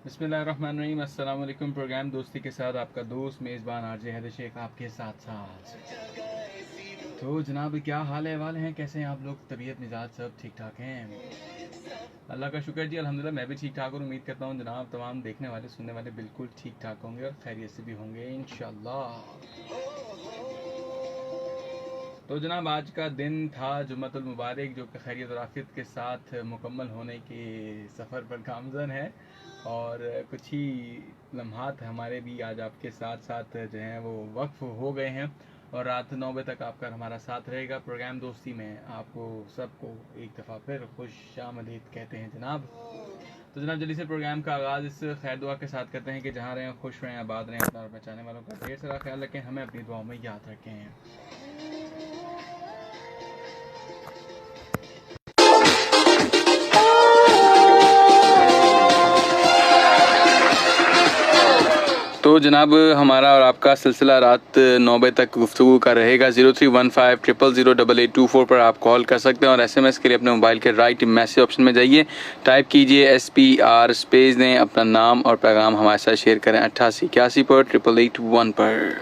बिस्मिल्लाहिर्रहमानिर्रहीम। अस्सलाम वालेकुम। प्रोग्राम दोस्ती के साथ आपका दोस्त मेज़बान आरजे हैदर शेख आपके साथ तो जनाब क्या हाल अहवाल हैं, कैसे हैं आप लोग? तबीयत मिजाज सब ठीक ठाक हैं? अल्लाह का शुक्र जी, अल्हम्दुलिल्लाह मैं भी ठीक ठाक हूँ। उम्मीद करता हूँ जनाब तमाम देखने वाले सुनने वाले बिल्कुल ठीक ठाक होंगे और खैरियत से भी होंगे इंशाल्लाह। तो जनाब आज का दिन था जुम्मतुल मुबारक, जो कि खैरियत और आफियत के साथ मुकम्मल होने के सफ़र पर गामज़न है और कुछ ही लम्हात हमारे भी आज आपके साथ साथ जो हैं वो वक्फ हो गए हैं और रात 9 बजे तक आपका हमारा साथ रहेगा प्रोग्राम दोस्ती में। आपको सबको एक दफ़ा फिर खुश आमदीद कहते हैं जनाब। तो जनाब जल्दी से प्रोग्राम का आगाज़ इस खैर दुआ के साथ करते हैं कि जहाँ रहें खुश रहें, आबाद रहें, अपना और बचाने वालों का ढेर सारा ख्याल रखें, हमें अपनी दुआओं में याद रखें। तो जनाब हमारा और आपका सिलसिला रात 9 बजे तक गुफ्तगू का रहेगा। 0315008824 पर आप कॉल कर सकते हैं और SMS के लिए अपने मोबाइल के राइट मैसेज ऑप्शन में जाइए, टाइप कीजिए SPR स्पेस दें, अपना नाम और पैगाम हमारे साथ शेयर करें 8881 पर 8881 पर।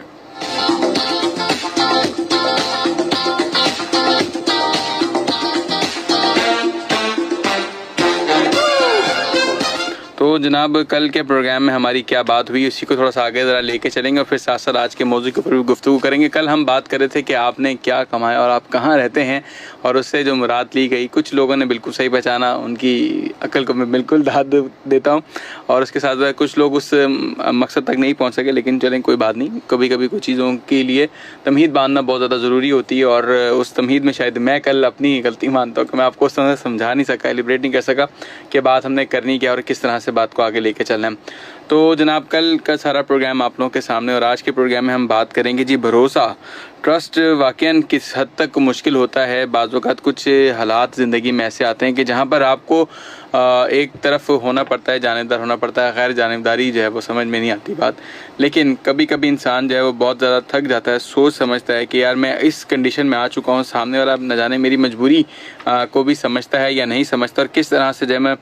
तो जनाब कल के प्रोग्राम में हमारी क्या बात हुई उसी को थोड़ा सा आगे ज़रा लेके चलेंगे और फिर साथ साथ आज के मौजू के ऊपर भी गुफ्तगू करेंगे। कल हम बात कर रहे थे कि आपने क्या कमाया और आप कहाँ रहते हैं और उससे जो मुराद ली गई, कुछ लोगों ने बिल्कुल सही पहचाना, उनकी अक्ल को मैं बिल्कुल दाद देता हूँ और उसके साथ साथ कुछ लोग उस मकसद तक नहीं पहुँच सके, लेकिन चलें कोई बात नहीं। कभी कभी कुछ चीज़ों के लिए तमहीद बांधना बहुत ज़्यादा ज़रूरी होती है और उस तमहीद में शायद मैं कल अपनी गलती मानता हूँ कि मैं आपको उस तरह से समझा नहीं सका, एलिब्रेट नहीं कर सका कि बात हमने करनी क्या और किस तरह से बात को आगे लेके चलना है। तो जनाब कल का सारा प्रोग्राम आप लोगों के सामने और आज के प्रोग्राम में हम बात करेंगे जी भरोसा, ट्रस्ट वाकई किस हद तक मुश्किल होता है। बाज़ वक़्त कुछ हालात ज़िंदगी में ऐसे आते हैं कि जहाँ पर आपको एक तरफ होना पड़ता है, जानेदार होना पड़ता है, गैर जानेदारी जो है वो समझ में नहीं आती बात। लेकिन कभी कभी इंसान जो है वो बहुत ज़्यादा थक जाता है, सोच समझता है कि यार मैं इस कंडीशन में आ चुका हूँ, सामने वाला न जाने मेरी मजबूरी को भी समझता है या नहीं समझता और किस तरह से जो है मैं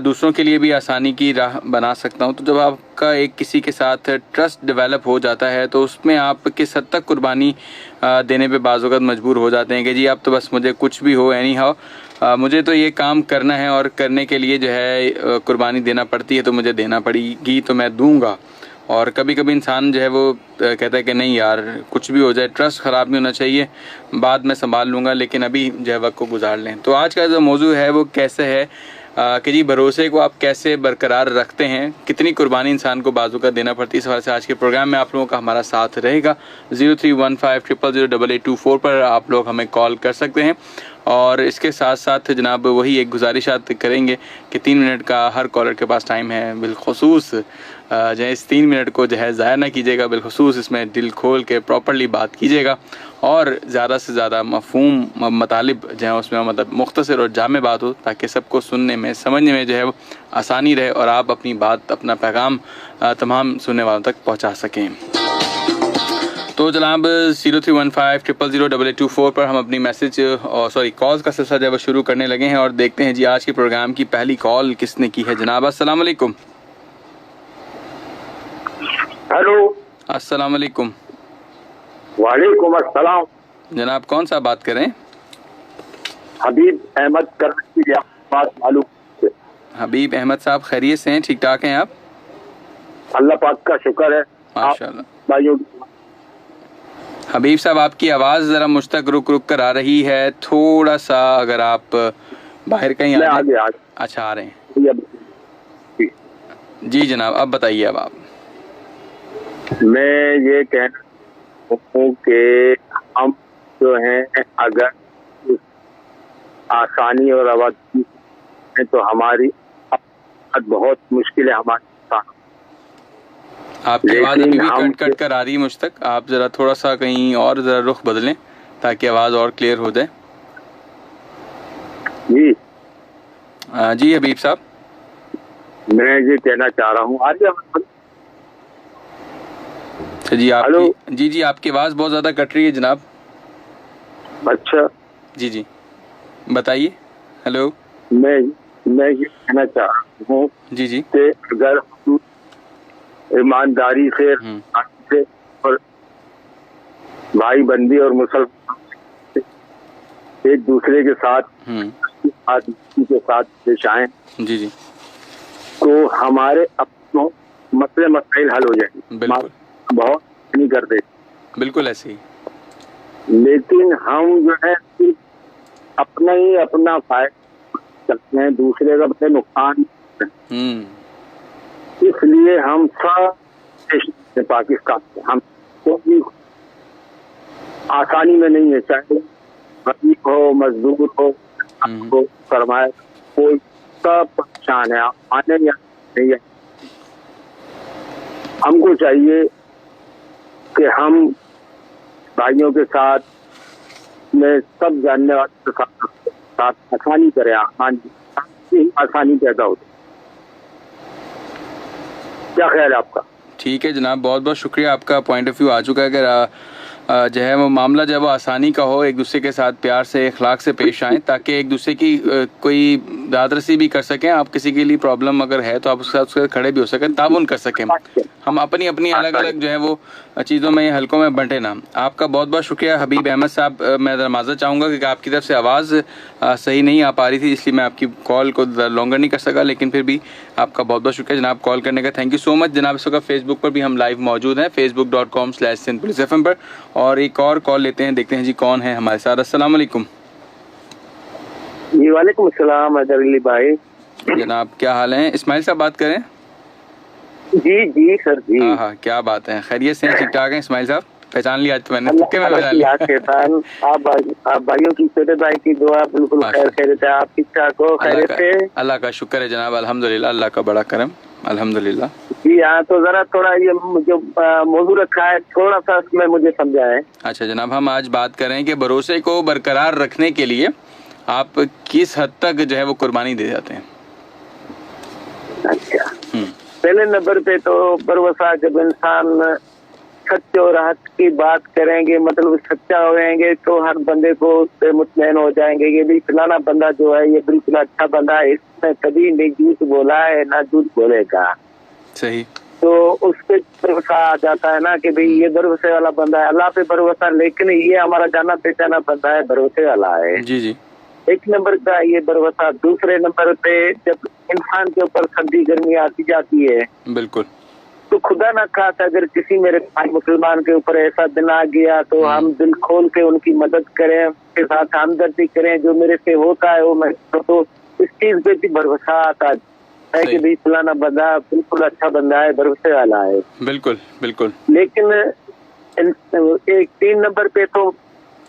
दूसरों के लिए भी आसानी की राह बना सकता हूँ। तो जब आपका एक किसी के साथ ट्रस्ट डेवलप हो जाता है तो उसमें आप किस हद तक कुर्बानी देने पे बाज़ वक़्त मजबूर हो जाते हैं कि जी अब तो बस मुझे कुछ भी हो एनी हाउ मुझे तो ये काम करना है और करने के लिए जो है कुर्बानी देना पड़ती है, तो मुझे देना पड़ेगी, तो मैं दूंगा। और कभी कभी इंसान जो है वो कहता है कि नहीं यार कुछ भी हो जाए ट्रस्ट ख़राब नहीं होना चाहिए, बाद में संभाल लूँगा, लेकिन अभी जो है वक्त को गुजार लें। तो आज का जो मौजू है वो कैसे है कि जी भरोसे को आप कैसे बरकरार रखते हैं, कितनी कुर्बानी इंसान को बाजू का देना पड़ती है। इस हवाले से आज के प्रोग्राम में आप लोगों का हमारा साथ रहेगा। 0315008824 पर आप लोग हमें कॉल कर सकते हैं और इसके साथ साथ जनाब वही एक गुजारिशात करेंगे कि 3 मिनट का हर कॉलर के पास टाइम है, बिलखसूस जो है इस 3 मिनट को जो है ज़ाया ना कीजिएगा, बिलखसूस इसमें दिल खोल के प्रॉपर्ली बात कीजिएगा और ज़्यादा से ज़्यादा मफ़हूम मतलब जो है उसमें मतलब मुख्तसर और जामे बात हो, ताकि सबको सुनने में समझने में जो है वो आसानी रहे और आप अपनी बात अपना पैगाम तमाम सुनने वालों तक पहुँचा सकें। तो जनाब 0315008824 पर हम अपनी मैसेज और कॉल्स का सिलसिला जब शुरू करने लगे हैं और देखते हैं जी आज के प्रोग्राम की पहली कॉल किसने की है। जनाब अस्सलाम वालेकुम। हेलो। अस्सलाम वालेकुम। वालेकुम अस्सलाम। जनाब कौन सा बात करें? हबीब अहमद कराची की बात मालूम। हबीब अहमद साहब खैरियत से हैं, ठीक ठाक हैं आप? अल्लाह पाक का शुक्र है माशाल्लाह। भाइयों। हबीब साहब आपकी आवाज़ ज़रा मुझ तक रुक रुक कर आ रही है, थोड़ा सा अगर आप बाहर कहीं आ जाए। अच्छा आ रहे हैं जी जनाब, अब बताइए। अब आप मैं ये कहना हूँ कि हम जो हैं अगर आसानी और आवाज़ है तो हमारी बहुत मुश्किल है हमारे साथ। आपकी आवाज़ अभी भी कट कट कर आ रही है मुझ तक, आप ज़रा थोड़ा सा कहीं और ज़रा रुख बदलें ताकि आवाज़ और क्लियर हो जाए। जी जी हबीब साहब मैं ये कहना चाह रहा हूँ जी आपकी जी आपकी आवाज़ बहुत ज़्यादा कट रही है जनाब। अच्छा जी बताइए। हेलो। मैं ये कहना चाह रहा हूँ हूँ जी जी। कि अगर हम ईमानदारी से और भाई बंदी और मुसलमान एक दूसरे के साथ के साथ पेश आए जी जी, तो हमारे अपनों मसले मसाइल हल हो जाएंगे। बिल्कुल बहुत नहीं करते, बिल्कुल ऐसे ही। लेकिन हम जो है सिर्फ अपना फायदा करते हैं, दूसरे का अपने नुकसान। इसलिए हम सब पाकिस्तान हम कोई आसानी में नहीं है, चाहे गरीब हो मजदूर हो सरमाया, कोई सब परेशान है, आने या नहीं है। हमको चाहिए कि हम भाइयों के साथ में सब जानने वालों के साथ आसानी करें, आसानी पैदा होती। क्या ख्याल है आपका? ठीक है जनाब, बहुत बहुत शुक्रिया, आपका पॉइंट ऑफ व्यू आ चुका है। अगर जो है वो मामला जब आसानी का हो, एक दूसरे के साथ प्यार से अखलाक से पेश आएँ, ताकि एक दूसरे की कोई दादरसी भी कर सकें। आप किसी के लिए प्रॉब्लम अगर है तो आप उसके साथ खड़े भी हो सकें, ताउन कर सकें। हम अपनी अपनी अलग अलग जो है वो चीज़ों में, हलकों में बंटे ना। आपका बहुत बहुत शुक्रिया हबीब अहमद साहब। मैं माज़रत चाहूँगा कि आपकी तरफ से आवाज़ सही नहीं आ पा रही थी, इसलिए मैं आपकी कॉल को लॉन्गर नहीं कर सका, लेकिन फिर भी आपका बहुत बहुत शुक्रिया जनाब कॉल करने का। थैंक यू सो मच जनाब। इस वक्त फेसबुक पर भी हम लाइव मौजूद हैं, facebook.com/SindPoliceFM पर। और एक और कॉल लेते हैं, देखते हैं जी कौन है हमारे साथ। अस्सलाम वालेकुम। जी वालेकुम अस्सलाम अदर अली भाई। जनाब क्या हाल है? इस्माइल साहब बात करें? जी जी सर जी। हाँ, क्या बात है, खैरियत से ठीक ठाक है इस्माइल साहब? पहचान लिया आज तो मैंने, आप भाइयों की, छोटे भाई की दुआ बिल्कुल खैरियत है। आप ठीक ठाक हो? खैरियत से? अल्लाह का शुक्र है जनाब, अल्हम्दुलिल्लाह, अल्लाह का बड़ा करम, अल्हम्दुलिल्लाह। जी हाँ, तो जरा थोड़ा ये जो मौजू रखा है थोड़ा सा इसमें मुझे समझाएं। अच्छा जनाब, हम आज बात करें कि भरोसे को बरकरार रखने के लिए आप किस हद तक जो है वो कुर्बानी दे जाते हैं? अच्छा, पहले नंबर पे तो भरोसा, जब इंसान सच और हक की बात करेंगे, मतलब सच्चा होएंगे, तो हर बंदे को उससे मुतमईन हो जाएंगे। ये भी फलाना बंदा जो है ये बिल्कुल अच्छा बंदा है, इसने कभी नहीं झूठ बोला है ना झूठ बोलेगा। सही। तो उस पे भरोसा आ जाता है ना कि भाई ये भरोसे वाला बंदा है। अल्लाह पे भरोसा, लेकिन ये हमारा जाना पहचाना बंदा है, भरोसे वाला है। जी जी, एक नंबर का ये भरोसा। दूसरे नंबर पे जब इंसान के ऊपर सर्दी गर्मी आती जाती है, बिल्कुल, तो खुदा ना खास अगर किसी मेरे भाई मुसलमान के ऊपर ऐसा दिन आ गया, तो हम दिल खोल के उनकी मदद करें, उसके साथ हमदर्दी करें। जो मेरे से होता है वो मैं तो इस चीज पे भी भरोसा आता है कि भाई फलाना बंदा बिल्कुल अच्छा बंदा है, भरोसे वाला है। बिल्कुल बिल्कुल। लेकिन एक 3 नंबर पे तो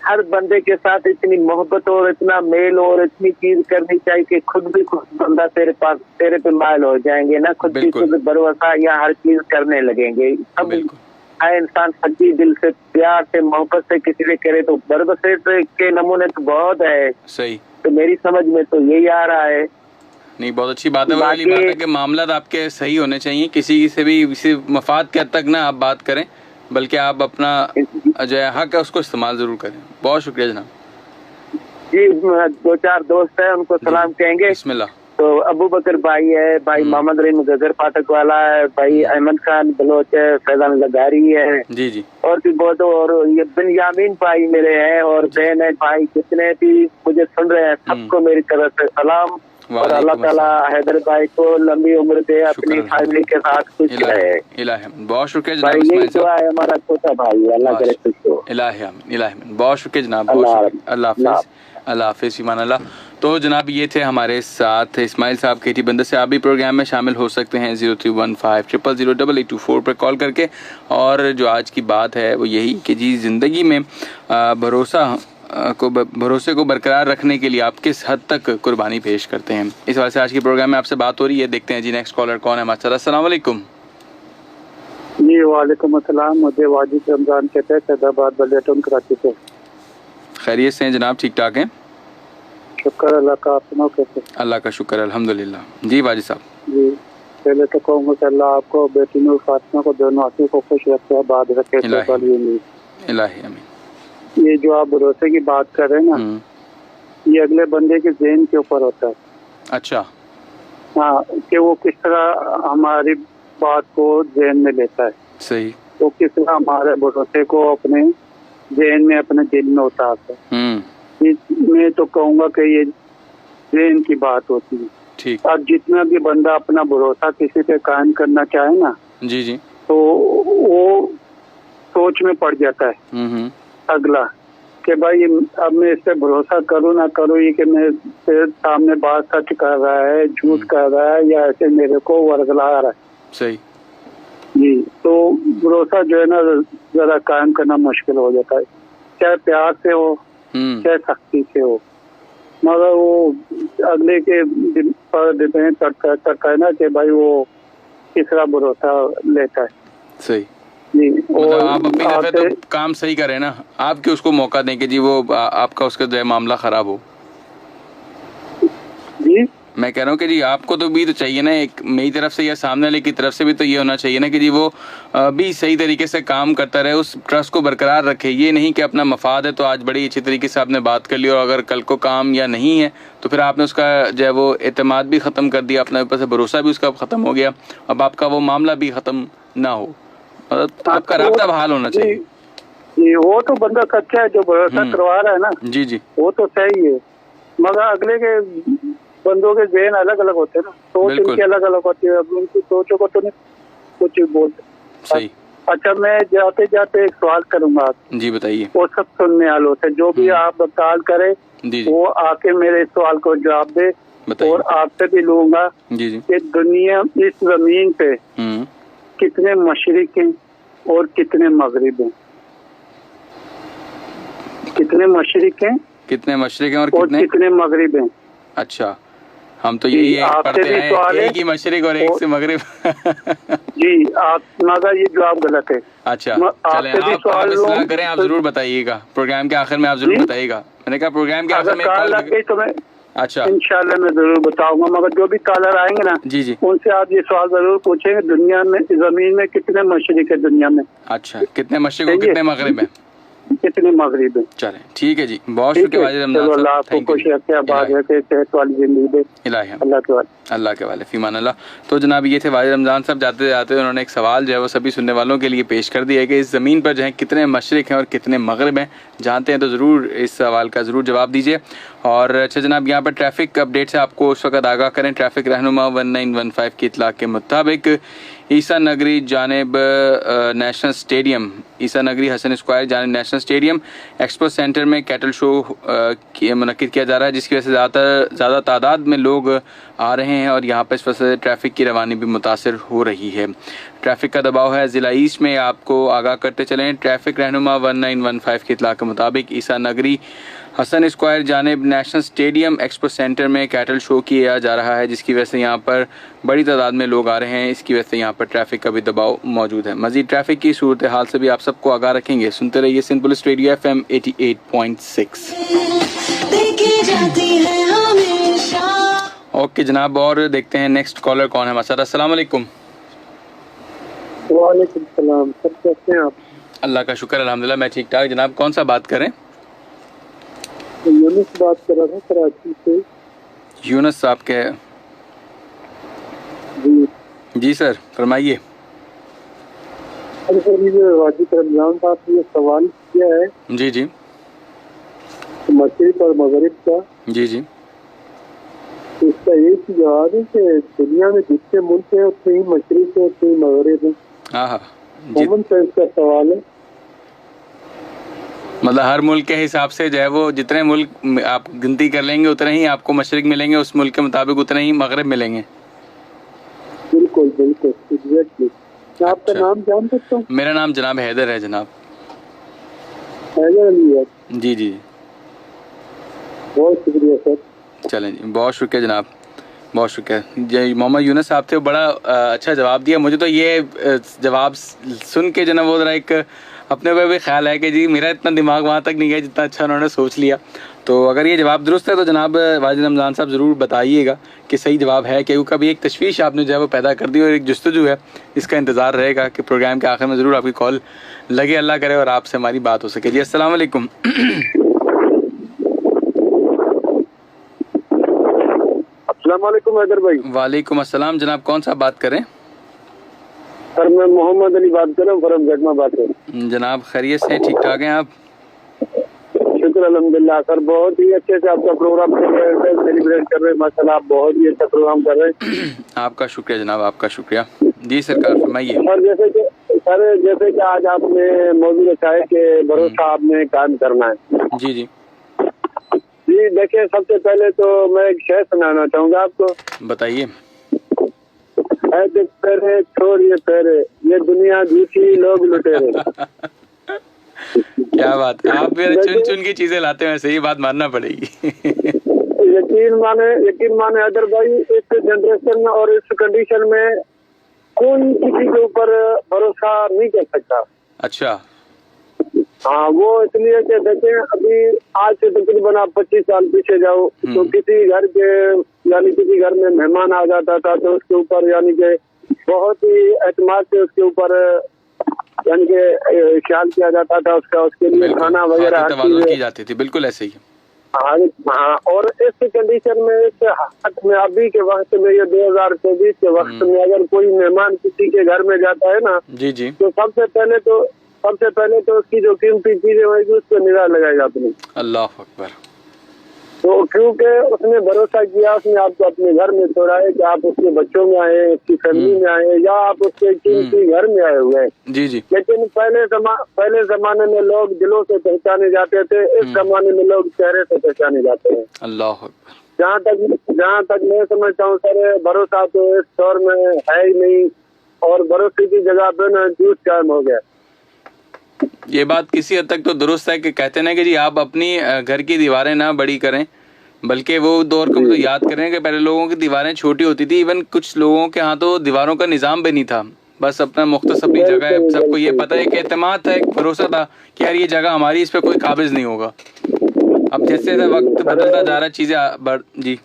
हर बंदे के साथ इतनी मोहब्बत और इतना मेल और इतनी चीज करनी चाहिए कि खुद भी खुद बंदा तेरे पे मायल हो जाएंगे ना, खुद भी खुद भरोसा या हर चीज करने लगेंगे। सब है इंसान सच्ची दिल से प्यार से मोहब्बत से किसी से करे तो भरोसे के नमूने तो बहुत है। सही। तो मेरी समझ में तो यही आ रहा है। नहीं, बहुत अच्छी बात है। वो वाली बात है कि मामला आपके सही होने चाहिए, किसी से भी किसी मफाद के हद तक ना आप बात करें, बल्कि आप अपना जो हक है उसको इस्तेमाल जरूर करें। बहुत शुक्रिया जनाब जी। 2-4 दोस्त है, उनको सलाम कहेंगे। बिस्मिल्लाह। तो अबू बकर भाई है, भाई मोहम्मद रहीम गजर फाटक वाला है, भाई अहमद खान बलोच है, फैजान लगारी है, जी जी, और भी बहुत, और ये बिनयामीन भाई मेरे हैं, और बहन है भाई, जितने भी मुझे सुन रहे हैं सबको मेरी तरफ से सलाम। और अल्लाह ताला हैदर भाई को लंबी उम्र दे, अपनी फैमिली के साथ खुश रहे। बहुत शुक्रिया जनाब। भाई यही दुआ है हमारा छोटा भाई, अल्लाह करे खुश हो। बहुत शुक्रिया जनाब, बहुत शुक्रिया। अल्लाह हाफिज, अल्लाह हाफिज, ईमान अल्लाह। तो जनाब ये थे हमारे साथ इस्माइल साहब केटी बंदर से। आप भी प्रोग्राम में शामिल हो सकते हैं 0315000824 पर कॉल करके। और जो आज की बात है वो यही कि जी ज़िंदगी में भरोसे को बरकरार रखने के लिए आप किस हद तक कुर्बानी पेश करते हैं। इस वजह से आज के प्रोग्राम में आपसे बात हो रही है। देखते हैं जी नेक्स्ट कॉलर कौन है हमारे साथ। अस्सलाम वालेकुम। जी वालेकुम अस्सलाम। मुझे वाजिद रमजान कहते हैं, सैदाबाद बलियाटन कराची से। खैरियत से हैं जनाब? ठीक ठाक हैं, शुक्र अल्लाह का। आप सुनाओ कैसे? अल्लाह का शुक्र, अल्हम्दुलिल्लाह। जी वाजिद साहब। जी पहले तो कहूँगा कि अल्लाह आपको, बेटी नूर फातिमा को, दोनों आंखों को खुश रखे, आबाद रखे। इलाही आमीन। ये जो आप भरोसे की बात कर रहे हैं ना, ये अगले बंदे के ज़हन के ऊपर होता है। अच्छा। हाँ, कि वो किस तरह हमारी बात को ज़हन में लेता है, सही। वो किस तरह हमारे भरोसे को अपने ज़हन में, अपने दिल में उतारता है। मैं तो कहूँगा कि ये ज़हन की बात होती है। ठीक। अब जितना भी बंदा अपना भरोसा किसी पे कायम करना चाहे ना, जी जी, तो वो सोच में पड़ जाता है अगला कि भाई अब मैं इस पे भरोसा करूँ ना करूँ, ये कि मैं सामने बात सच कर रहा है, झूठ कर रहा है, या ऐसे मेरे को वर्गला रहा है। सही जी, तो भरोसा जो है ना जरा कायम करना मुश्किल हो जाता है, चाहे प्यार से हो चाहे सख्ती से हो, मगर वो अगले के पर डिपेंड करता है ना कि भाई वो किस तरह भरोसा लेता है। सही। जी, मतलब और आप अपनी तरफ से तो काम सही करें ना, आप क्यों उसको मौका दें कि जी वो आपका उसका जो है मामला खराब हो। जी, मैं कह रहा हूँ कि जी आपको तो भी तो चाहिए ना, एक मेरी तरफ से या सामने वाले की तरफ से भी तो ये होना चाहिए ना कि जी वो भी सही तरीके से काम करता रहे, उस ट्रस्ट को बरकरार रखे। ये नहीं कि अपना मफाद है तो आज बड़ी अच्छी तरीके से आपने बात कर ली और अगर कल को काम या नहीं है तो फिर आपने उसका जो है वो एतमाद भी ख़त्म कर दिया, अपने ऊपर से भरोसा भी उसका ख़त्म हो गया, अब आपका वो मामला भी ख़त्म ना हो। मतलब आपका राब्ता बहाल होना चाहिए। जी, वो तो बंदा सच्चा है जो भरोसा करवा रहा है ना। जी जी, वो तो सही है, मगर अगले के बंदों के ज़हन अलग अलग होते हैं ना, सोच उनकी अलग अलग होती है। अब उनकी सोचों को तो नहीं कुछ बोल। सही। अच्छा, मैं जाते जाते एक सवाल करूंगा। जी बताइए। वो सब सुनने वालों से जो भी आप कॉल करे वो आके मेरे सवाल को जवाब दे, और आपसे भी लूंगा कि दुनिया इस जमीन पे कितने मशरिक हैं और कितने मगरिब हैं। कितने मशरिक हैं, कितने मशरिक हैं और कितने मगरिब हैं। अच्छा, हम तो यही पढ़ते हैं, एक ही मशरिक और एक से मगरिब। जी, आप मगर ये जवाब गलत है। अच्छा चलें, आप इस्लाह करें, आप जरूर बताइएगा प्रोग्राम के आखिर में, आप जरूर बताइएगा। मैंने कहा प्रोग्राम के आखिर में कॉल लग गई तो मैं अच्छा इंशाल्लाह मैं जरूर बताऊंगा, मगर जो भी कॉलर आएंगे ना जी जी उनसे आप ये सवाल जरूर पूछेंगे, दुनिया में जमीन में कितने मशरिक है दुनिया में। अच्छा, कितने मशरिक और कितने मगरिब है, कितने मगरिब है। चलें ठीक है जी, बहुत शुक्रिया वाजिद रमजान साहब। अल्लाह आपको खुश रखे, आबाद रखे, सेहत वाली जिंदगी दे। अल्लाह के वाले फीमान अल्लाह। तो जनाब ये थे वाजिद रमजान साहब, जाते जाते उन्होंने एक सवाल जो है वो सभी सुनने वालों के लिए पेश कर दिया है कि इस ज़मीन पर जो है कितने मशरिक हैं और कितने मगरिब हैं। जानते हैं तो ज़रूर इस सवाल का ज़रूर जवाब दीजिए। और अच्छा जनाब, यहाँ पर ट्रैफिक अपडेट से आपको उस वक्त आगाह करें। ट्रैफिक रहनुमा 1915 की इतला के मुताबिक ईसा नगरी जानिब नेशनल स्टेडियम, ईसा नगरी हसन स्क्वायर जानिब नेशनल स्टेडियम एक्सपो सेंटर में कैटल शो मुनक्किद किया जा रहा है, जिसकी वजह से ज़्यादा तादाद में लोग आ रहे हैं और यहाँ पर इस वजह से ट्रैफिक की रवानी भी मुतासर हो रही है। ट्रैफिक का दबाव है ज़िला ईस्ट में, आपको आगाह करते चलें। ट्रैफिक रहनुमा 1915 की इतला के मुताबिक ईसा नगरी हसन स्क्वायर जानिब नेशनल स्टेडियम एक्सपो सेंटर में कैटल शो किया जा रहा है, जिसकी वजह से यहाँ पर बड़ी तादाद में लोग आ रहे हैं। इसकी वजह से यहाँ पर ट्रैफिक का भी दबाव मौजूद है। मज़ीद ट्रैफिक की सूरत हाल से भी आप सबको आगाह रखेंगे। सुनते रहिए Sindh police radio FM 88.6। Okay जनाब, और देखते हैं नेक्स्ट कॉलर कौन है हमारे साथ। अस्सलाम वालेकुम। वालेकुम सलाम, सब कैसे हैं आप? अल्लाह का शुक्र अल्हम्दुलिल्लाह, मैं ठीक ठाक। जनाब कौन सा बात करें? यूनुस बात कर रहा था कराची से। यूनुस साहब के? जी सर फरमाइए। अरे सर, ये वाजिद रमजान साहब ने ये सवाल किया है जी जी मशरिक और मगरिब का। जी जी, इसका एक ही जवाब है कि दुनिया में जितने मुल्क हैं उतने ही मशरिक है उतने ही मगरिब है। हाँ कॉमन सेंस का सवाल है। मतलब हर मुल्क के हिसाब से जो है वो जितने मुल्क आप गिनती कर लेंगे उतने ही आपको मशरिक मिलेंगे, उस मुल्क के मुताबिक उतने ही मगरिब मिलेंगे। बिल्कुल बिल्कुल एग्जैक्टली। आपका नाम जान सकता हूँ? मेरा नाम जनाब हैदर है जनाब। हैदर अली है? जी जी, बहुत शुक्रिया सर। चलें जी, बहुत शुक्रिया जनाब, बहुत शुक्रिया जी। मोहम्मद यूनुस साहब थे, बड़ा अच्छा जवाब दिया। मुझे तो ये जवाब सुन के जो ना वो ज़रा एक अपने ऊपर भी ख्याल है कि जी मेरा इतना दिमाग वहाँ तक नहीं गया जितना अच्छा उन्होंने सोच लिया। तो अगर ये जवाब दुरुस्त है तो जनाब वाजिद रमज़ान साहब ज़रूर बताइएगा कि सही जवाब है, क्योंकि कभी एक तशवीश आपने जो है वो पैदा कर दी और एक जुस्तजू है, इसका इंतज़ार रहेगा कि प्रोग्राम के आखिर में ज़रूर आपकी कॉल लगे, अल्लाह करे और आपसे हमारी बात हो सके। जी अस्सलाम वालेकुम। अस्सलाम वालेकुम हैदर भाई। वालेकुम अस्सलाम जनाब, कौन सा बात करें? सर मैं मोहम्मद अली बात कर रहा हूँ, फरम जगमाबाद से। जनाब खैरियत से ठीक ठाक हैं आप? शुक्र अल्हम्दुलिल्लाह सर, बहुत ही अच्छे से आपका प्रोग्राम कर रहे हैं, सेलिब्रेट कर रहे हैं माशाल्लाह, आप बहुत ही अच्छा प्रोग्राम कर रहे हैं। आपका शुक्रिया जनाब, आपका शुक्रिया। जी सरकार फरमाइए। सर जैसे कि आज आपने मौजूद रखा है कि भरोसा आपने कायम करना है। जी जी जी देखिए, सबसे पहले तो मैं एक शेर सुनाना चाहूँगा आपको। बताइए। ऐसे पैरे छोड़िए पैरे, ये दुनिया झूठी लोग लुटेरे। क्या बात है, आप मेरे चुन चुन की चीजें लाते हैं, वैसे ही बात मानना पड़ेगी। यकीन माने हैदर भाई, इस जनरेशन में और इस कंडीशन में कोई किसी के ऊपर भरोसा नहीं कर सकता। अच्छा। हाँ, वो इसलिए कि देखें, अभी आज से तकरीबन आप 25 साल पीछे जाओ तो किसी घर के यानी किसी घर में मेहमान आ जाता था तो उसके ऊपर यानी कि बहुत ही एतमाद से उसके ऊपर यानी कि ख्याल किया जाता था उसका, उसके लिए खाना वगैरह की जाती थी। बिल्कुल ऐसे ही। हाँ, और इस कंडीशन में इस हालत में अभी के वक्त में, ये 2024 के वक्त में अगर कोई मेहमान किसी के घर में जाता है ना जी जी, तो सबसे पहले तो उसकी जो कीमती चीजें होगी उस पर निगाह लगाई जाती है। अल्लाह अकबर। तो क्योंकि उसने भरोसा किया, उसने आपको अपने घर में छोड़ा है कि आप उसके बच्चों में आए, उसकी फैमिली में आए, या आप उसके कीमती घर में आए हुए हैं। जी जी। लेकिन पहले जमाने में लोग दिलों से पहचाने जाते थे, इस जमाने में लोग चेहरे से पहचाने जाते हैं। अल्लाह अकबर। जहाँ तक मैं समझता हूँ सर, भरोसा तो इस दौर में है ही नहीं, और भरोसे की जगह पे ना झूठ कायम हो गया। ये बात किसी हद तक तो दुरुस्त है कि कहते ना कि जी आप अपनी घर की दीवारें ना बड़ी करें, बल्कि वो दौर को तो याद करें कि पहले लोगों की दीवारें छोटी होती थी। इवन कुछ लोगों के यहाँ तो दीवारों का निजाम भी नहीं था, बस अपना मुख्तस अपनी जगह है। सबको ये पता है कि एतमाद था, एक भरोसा था कि यार ये जगह हमारी, इस पे कोई काबिज नहीं होगा। अब जैसे वक्त बदलता जा रहा है चीजें जी।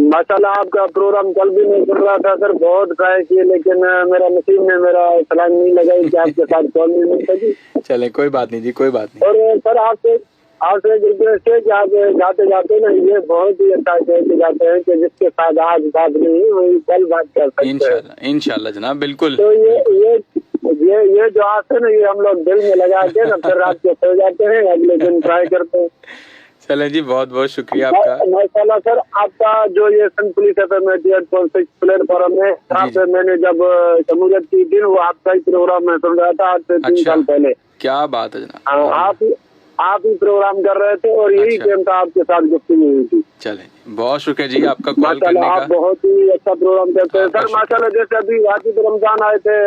माशाल्लाह आपका प्रोग्राम कल भी मैं सुन रहा था सर, बहुत ट्राई किए, लेकिन मेरा नसीब में मेरा सलाम नहीं लगाई कि आपके साथ कॉल नहीं मिल सकी। चले कोई बात नहीं जी, कोई बात नहीं। और सर आपसे एक रिक्वेस्ट है कि आप जाते जाते ना ये बहुत ही अच्छा कहते जाते हैं कि जिसके साथ आज बात नहीं वही कल बात कर सकते हैं। इंशाल्लाह जनाब, बिल्कुल। तो ये जो आते हैं ना, ये हम लोग दिल में लगा के ना फिर रात को सो जाते हैं, अगले दिन ट्राई करते हैं। चले जी, बहुत बहुत शुक्रिया आपका। माशाल्लाह सर, आपका जो ये सन पुलिस प्लेटफॉर्म है, यहाँ पे मैंने जब शमूलियत की थी वो आपका ही प्रोग्राम में सुन रहा था आज से 3 साल पहले। क्या बात है जनाब। आप ही प्रोग्राम कर रहे थे और यही टाइम था आपके साथ गुफ्तगू हुई थी। चले, बहुत शुक्रिया जी आपका कॉल करने का। आप बहुत ही अच्छा प्रोग्राम करते हैं सर माशाल्लाह। जैसे अभी वाजिब रमजान आए थे,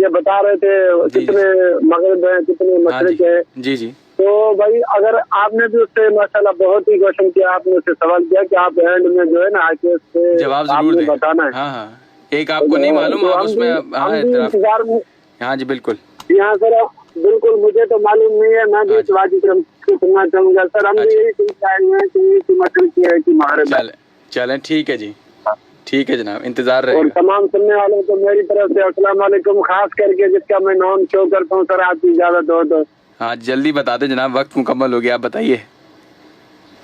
ये बता रहे थे कितने मगरिब है, कितने मशरिक है। जी जी। तो भाई अगर आपने भी उससे माशाल्लाह बहुत ही क्वेश्चन किया, आपने उससे सवाल किया कि आप एंड में जो है ना आके उससे जवाब जरूर बताना है। हाँ हाँ, एक आपको नहीं मालूम आप उसमें इंतजार में। हाँ जी बिल्कुल। हाँ सर बिल्कुल, मुझे तो मालूम नहीं है, मैं भी इस वाजिब को सुनना चाहूंगा सर। हम भी यही सुन के आए हैं कि मशरिक की है कि मगरिब। चलें ठीक है जी, ठीक है जनाब, इंतजार रहेगा। और तमाम सुनने वालों को मेरी तरफ से अस्सलाम वालेकुम, खास करके जिसका मैं नाम शो करता हूँ सर, आपकी इजाजत हो तो। हाँ जल्दी बता दे जनाब, वक्त मुकम्मल हो गया, आप बताइए।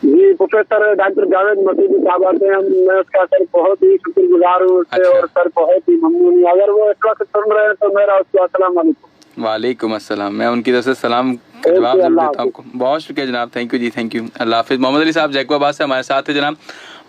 जी प्रोफेसर डॉक्टर जावेद मसूदी साहब आते हैं, मैं उसका सर बहुत ही शुक्रगुजार हूँ उससे। और सर बहुत ही ममनून हूँ, अगर वो इस वक्त सुन रहे हैं तो मेरा उसको अस्सलाम वालेकुम। वालेकुम अस्सलाम। मैं उनकी तरफ से सलाम का जवाब जरूर देता हूँ आपको। बहुत शुक्रिया जनाब, thank you ji, thank you. अल्लाह हाफिज़। मोहम्मद अली साहब जैकबाबाद से हमारे साथ है जनाब।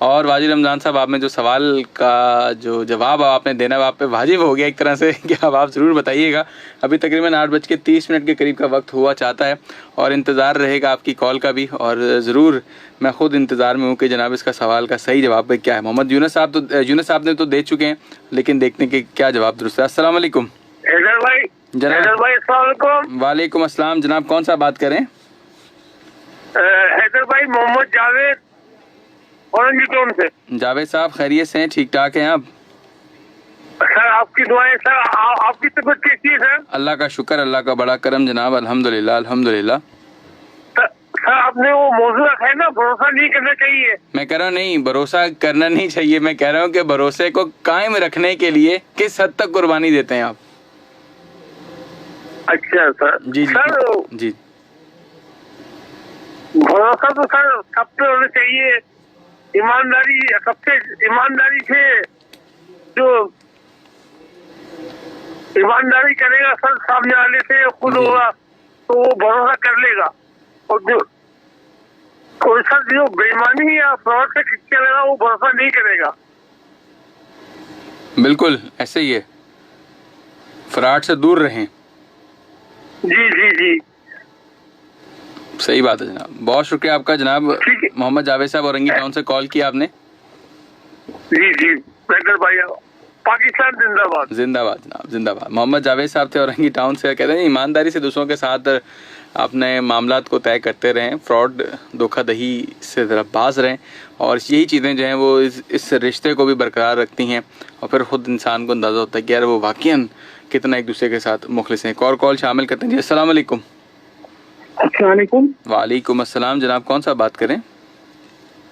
और वाजिब रमज़ान साहब, आपने जो सवाल का जो जवाब आपने देना आप पे वाजिब हो गया एक तरह से कि अब आप ज़रूर बताइएगा। अभी तकरीबन 8:30 के करीब का वक्त हुआ चाहता है और इंतज़ार रहेगा आपकी कॉल का भी। और ज़रूर मैं ख़ुद इंतज़ार में हूँ कि जनाब इसका सवाल का सही जवाब भाई क्या है। मोहम्मद यूनुस साहब ने तो दे चुके हैं, लेकिन देखने के क्या जवाब दुरुस्त है। अस्सलाम वालेकुम जनाब। वालेकुम अस्सलाम जनाब, कौन सा बात करें? हैदर भाई, मोहम्मद जावेद ऑरेंज टाउन से। जावेद साहब खैरियत से हैं, ठीक ठाक हैं आप? सर आपकी दुआएं सर, आपकी तबीयत कैसी है सर? अल्लाह का शुक्र, अल्लाह का बड़ा करम जनाब, अल्हम्दुलिल्लाह अल्हम्दुलिल्लाह। सर आपने वो मौजूद रखा है ना, भरोसा नहीं करना चाहिए। मैं कह रहा हूँ नहीं, भरोसा करना नहीं चाहिए। मैं कह रहा हूँ कि भरोसे को कायम रखने के लिए किस हद तक कुर्बानी देते हैं आप? अच्छा सर। जी सर जी। भरोसा तो सर सब पे होना चाहिए, ईमानदारी, सबसे ईमानदारी से जो ईमानदारी करेगा सर सामने वाले से खुद होगा तो वो भरोसा कर लेगा। और जो सर जो बेईमानी या फ्रॉड से करेगा वो भरोसा नहीं करेगा। बिल्कुल ऐसे ही है, फ्रॉड से दूर रहें। जी जी जी सही बात है जनाब, बहुत शुक्रिया आपका जनाब। मोहम्मद जावेद साहब औरंगी टाउन से कॉल किया आपने। जी जी भाई, पाकिस्तान जिंदाबाद। जिंदाबाद जनाब, जिंदाबाद। मोहम्मद जावेद साहब थे औरंगी टाउन से। कहते हैं ईमानदारी से दूसरों के साथ अपने मामलात को तय करते रहें, फ्रॉड धोखाधड़ी से ज़रा बाज रहें, और यही चीज़ें जो हैं वो इस रिश्ते को भी बरकरार रखती हैं, और फिर ख़ुद इंसान को अंदाज़ा होता है कि यार वो वाकईन कितना एक दूसरे के साथ मुखलिस हैं। एक और कॉल शामिल करते हैं जी। अस्सलाम वालेकुम। अस्सलाम वालेकुम अस्सलाम। जनाब कौन सा बात करें?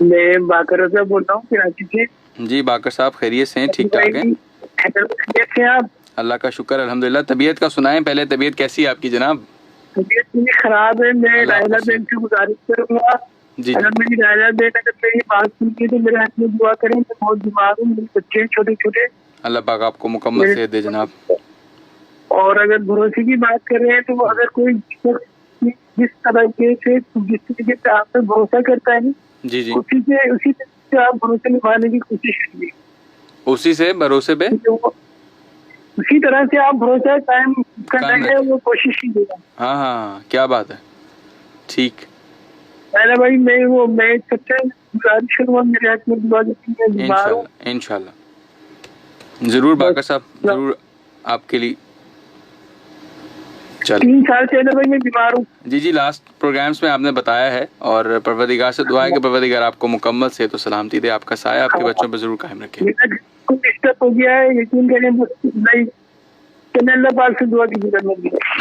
मैं बाकर से बोल रहा हूँ कराची से। जी बाकर साहब खैरियत से हैं? ठीक ठाक हैं आप? अल्लाह का शुक्र अल्हम्दुलिल्लाह। तबीयत का सुनाएं पहले, तबीयत कैसी है आपकी जनाब? तबीयत मेरी खराब है। मैं रायला बैंक से गुजारिश करूंगा जी अगर मेरी रायला बैंक अगर मेरी बात सुनती है तो मेरे हाथ में दुआ करें। मैं बहुत बीमार हूँ, मेरे बच्चे छोटे छोटे। अल्लाह पाक आपको मुकम्मल सेहत दे जनाब। और अगर भरोसे की बात कर रहे हैं तो अगर कोई जिस तरीके से आप पे भरोसा करता है जी जी, उसी से आप भरोसे निभाने की कोशिश करिए। उसी से भरोसे पे उसी तरह से आप भरोसा कायम करना है वो कोशिश कीजिएगा। हाँ हाँ, क्या बात है। ठीक अरे भाई मैं सबसे गुजारिश करूँगा मेरे हाथ में दुआ देती है। इंशाल्लाह इंशाल्लाह जरूर बाकर साहब, जरूर आपके लिए। चल 3 साल से भाई मैं बीमार हूँ। जी जी, लास्ट प्रोग्राम्स में आपने बताया है, और परवरदिगार से दुआ है कि परवरदिगार आपको मुकम्मल सेहत और सलामती दे, आपका साया आपके बच्चों पर जरूर कायम रखे। कुछ डिस्टर्ब हो गया है, यकीन करें अल्लाह पाक से दुआ कीजिएगा।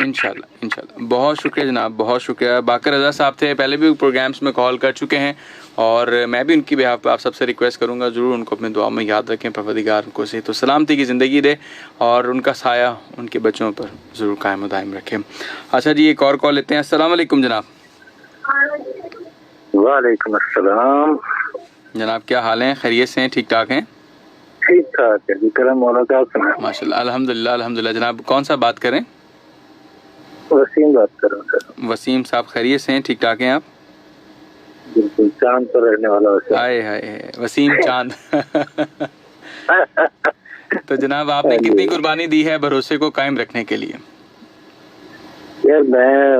इंशाल्लाह इंशाल्लाह। बहुत शुक्रिया जनाब, बहुत शुक्रिया। बाकर रज़ा साहब थे, पहले भी प्रोग्राम्स में कॉल कर चुके हैं, और मैं भी उनकी बिहाफ पे आप सबसे रिक्वेस्ट करूंगा ज़रूर उनको अपने दुआ में याद रखें। परवरदिगार उनको सेहत तो सलामती की ज़िंदगी दे, और उनका साया उनके बच्चों पर ज़रूर कायम दायम रखें। अच्छा जी, एक और कॉल लेते हैं। अस्सलाम वालेकुम जनाब। वालेकुम अस्सलाम। जनाब क्या हाल है? खैरियत से हैं? ठीक ठाक हैं? ठीक ठाक है जी, करम मौला का सुना। माशाल्लाह अल्हम्दुलिल्लाह अल्हम्दुलिल्लाह। जनाब कौन सा बात करें? वसीम बात कर रहा हूँ सर। वसीम साहब खैरियत से हैं? ठीक ठाक हैं आप? बिल्कुल, चांद पर रहने वाला वसीम। हाय हाय वसीम चांद। तो जनाब आपने कितनी कुर्बानी दी है भरोसे को कायम रखने के लिए? यार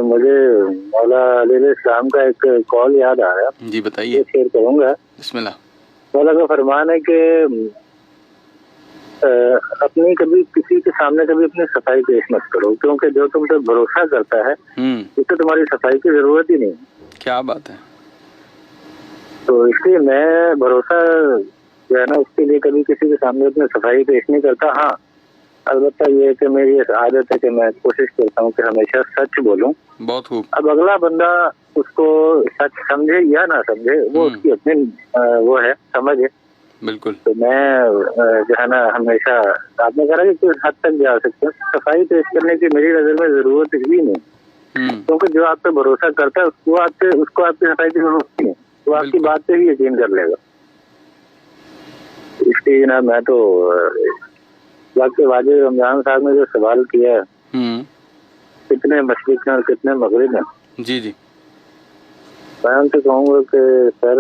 मुझे मौला अलैहिस्सलाम का एक कॉल याद आ रहा है। जी बताइए। शेयर करूंगा। बिस्मिल्लाह। मौला का फरमान है कि अपनी कभी किसी के सामने कभी अपनी सफाई पेश मत करो, क्योंकि जो तुम पे भरोसा करता है उससे तुम्हारी सफाई की जरूरत ही नहीं। क्या बात है। तो इसलिए मैं भरोसा जो है ना उसके लिए कभी किसी के सामने अपनी सफाई पेश नहीं करता। हाँ, अलबत्ता ये है कि मेरी आदत है कि मैं कोशिश करता हूँ कि हमेशा सच बोलूं। बहुत खूब। अब अगला बंदा उसको सच समझे या ना समझे वो उसकी अपनी वो है, समझ है। बिल्कुल। तो मैं जो है ना हमेशा आपने कहा कि किस हद तक जा सकते हैं, सफाई पेश करने की मेरी नजर में जरूरत ही नहीं, क्योंकि जो आप पे भरोसा करता है उसको आपकी सफाई की जरूरत नहीं है, वो आपकी बात पे ही यकीन कर लेगा। इसलिए ना मैं तो वाकई वाजिब रमजान साहब ने जो सवाल किया है कितने मशरिक हैं और कितने मगरिब हैं, जी जी, मैं उनसे कहूँगा कि सर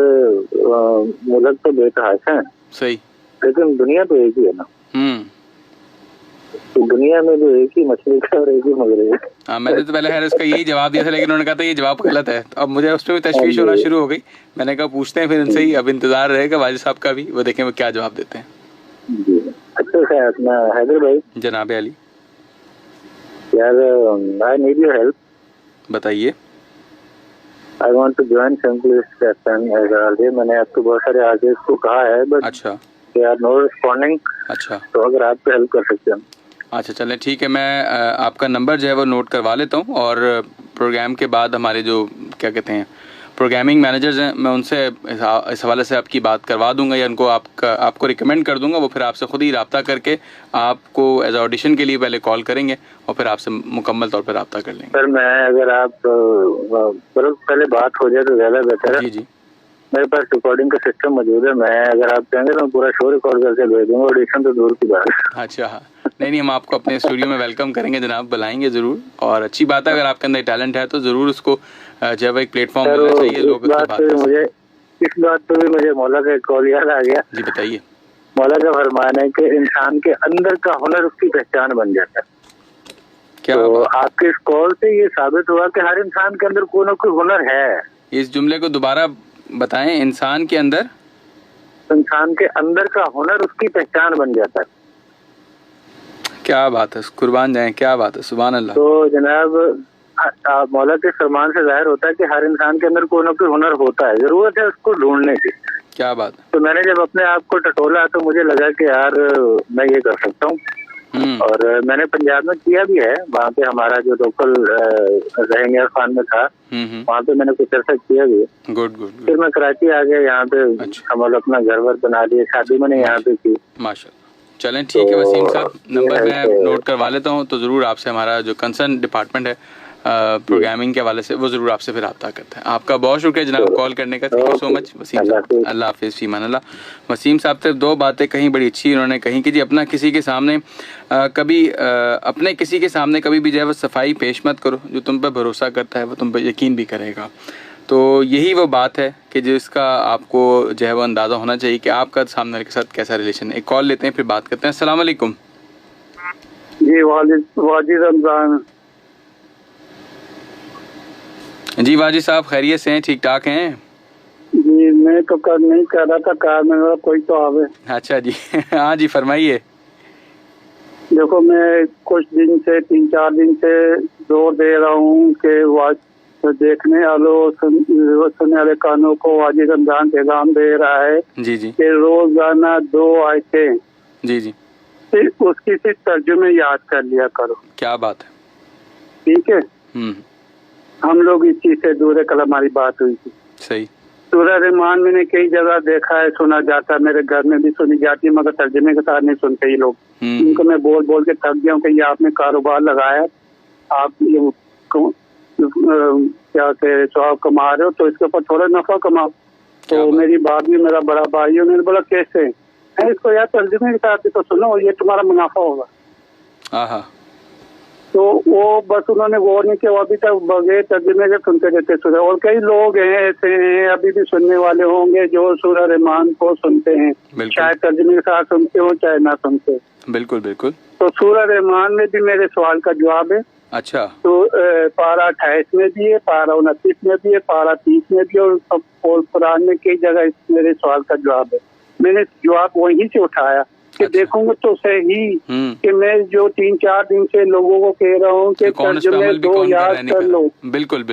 मुल्क तो बेतहाशा है सही, लेकिन दुनिया तो एक ही है ना। तो दुनिया में जो एक ही मशरिक है और एक ही मगरिब है। हाँ, मैंने तो पहले खैर इसका यही जवाब दिया था, लेकिन उन्होंने कहा था ये जवाब गलत है। तो अब मुझे उस पर भी तशवीश होना शुरू हो गई। मैंने कहा पूछते हैं फिर उनसे ही, अब इंतजार रहेगा वाजिद साहब का भी, वो देखें वो क्या जवाब देते हैं। अच्छा है अपना हैदर भाई। जनाब अली। यार आई नीड योर हेल्प। बताइए। I want to join Simplist FM as RJ। मैंने आपको बहुत सारे आर्टिस्ट को कहा है, बट अच्छा, they are not responding। अच्छा, तो अगर आप हेल्प कर सकते हैं। अच्छा चलें ठीक है, मैं आपका नंबर जो है वो नोट करवा लेता हूँ, और प्रोग्राम के बाद हमारे जो क्या कहते हैं प्रोग्रामिंग मैनेजर्स हैं, मैं उनसे इस हवाले से आपकी बात करवा दूंगा, या उनको आपको रिकमेंड कर दूंगा। वो फिर आपसे ख़ुद ही रब्ता करके आपको एज ऑडिशन के लिए पहले कॉल करेंगे, और फिर आपसे मुकम्मल तौर पर रब्ता कर लेंगे। सर मैं अगर आप पहले बात हो जाए तो ज़्यादा बेहतर है। जी जी। मेरे पास रिकॉर्डिंग का सिस्टम मौजूद है। मैं अगर आप कहेंगे तो पूरा शो रिकॉर्ड करके भेज दूंगा, ऑडिशन तो दूर की बात है। अच्छा, नहीं हम आपको अपने स्टूडियो में वेलकम करेंगे जनाब, बुलाएंगे ज़रूर। और अच्छी बात है, अगर आपके अंदर टैलेंट है तो ज़रूर उसको जब एक प्लेटफॉर्म मिलना चाहिए लोग। इस बात पे भी मुझे मौला का कॉल याद आ गया। जी बताइए। मौला का फरमान है कि इंसान के अंदर का हुनर उसकी पहचान बन जाता है। क्या तो आपके इस कॉल से ये साबित हुआ कि हर इंसान के अंदर कोई ना कोई हुनर है। इस जुमले को दोबारा बताएं। इंसान के अंदर का हुनर उसकी पहचान बन जाता है। क्या बात है, कुर्बान जाएं, क्या बात है, सुभान अल्लाह। तो जनाब मौला के फरमान से जाहिर होता है कि हर इंसान के अंदर कोई ना कोई हुनर होता है, जरूरत है उसको ढूंढने की। क्या बात है। तो मैंने जब अपने आप को टटोला तो मुझे लगा कि यार मैं ये कर सकता हूँ। और मैंने पंजाब में किया भी है। वहाँ पे हमारा जो लोकल जहंगीर खान में था, वहाँ पे मैंने कुछ अर्सा किया भी है। गुड। फिर मैं कराची आ गया, यहाँ पे हम लोग अपना घर वर बना लिए, शादी मैंने यहाँ पे की। माशाल्लाह। चलें ठीक है वसीम साहब, नंबर मैं नोट करवा लेता हूँ, तो ज़रूर आपसे हमारा जो कंसर्न डिपार्टमेंट है प्रोग्रामिंग के हवाले से वो ज़रूर आपसे फिर रब्ता करता है। आपका बहुत शुक्रिया जनाब कॉल करने का। Thank you so much Wasim sahab. Allah हाफिज़, फ़ीमान अल्लाह। वसीम साहब से दो बातें कहीं बड़ी अच्छी उन्होंने कही कि जी अपना किसी के सामने अपने किसी के सामने कभी भी जो है वो सफाई पेश मत करो। जो तुम पर भरोसा करता है वो तुम पर यकीन भी करेगा। तो यही वो बात है कि जिसका आपको जो है वो अंदाज़ा होना चाहिए कि आपका सामने वाले के साथ कैसा रिलेशन है। एक कॉल लेते हैं फिर बात करते हैं। अस्सलाम वालेकुम। जी वाजिद रमजान। जी वाजिद साहब खैरियत से हैं, ठीक ठाक हैं? जी मैं तो कर नहीं कर रहा था, कार में कोई तो आवे। अच्छा जी हाँ जी फरमाइए। देखो मैं कुछ दिन से 3-4 दिन से जोर दे रहा हूँ कि देखने वालों सुनने वाले कानों को वाजिद रमजान पैगाम दे रहा है जी कि रोजाना 2 आयतें जी सिर्फ उसकी सिर्फ तर्जुमे याद कर लिया करो। क्या बात है। ठीक है। हम लोग इस चीज से दूर है, कल हमारी बात हुई थी। सही। सूरह रहमान मैंने कई जगह देखा है, सुना जाता है, मेरे घर में भी सुनी जाती है, मगर तर्जुमे के साथ नहीं सुनते ये लोग। इनको मैं बोल बोल के थक गया हूँ कि ये आपने कारोबार लगाया, आप ये क्या कहे स्वाब कमा रहे हो तो इसके ऊपर थोड़ा नफा कमाओ। तो मेरी भाभी मेरा बड़ा भाई है, मैंने बोला कैसे है इसको यार तर्जुमे के साथ तो सुनो, ये तुम्हारा मुनाफा होगा। तो वो बस उन्होंने गौर नहीं किया, अभी तक बगैर तर्जुमे के सुनते रहते सूरह। और कई लोग हैं ऐसे हैं अभी भी सुनने वाले होंगे जो सूरह रहमान को सुनते हैं, चाहे तर्जुमे के साथ सुनते हो चाहे ना सुनते। बिल्कुल। तो सूरह रहमान में भी मेरे सवाल का जवाब है। अच्छा। तो पारा 28 में भी है, पारा 29 में भी है, पारा 30 में भी, और कुरान में कई जगह मेरे सवाल का जवाब है। मैंने जवाब वहीं से उठाया कि देखूंगा तो सही कि मैं जो 3-4 दिन से लोगों को कह रहा हूँ कि तर्जुमे 2 याद कर लो। बिल्कुल।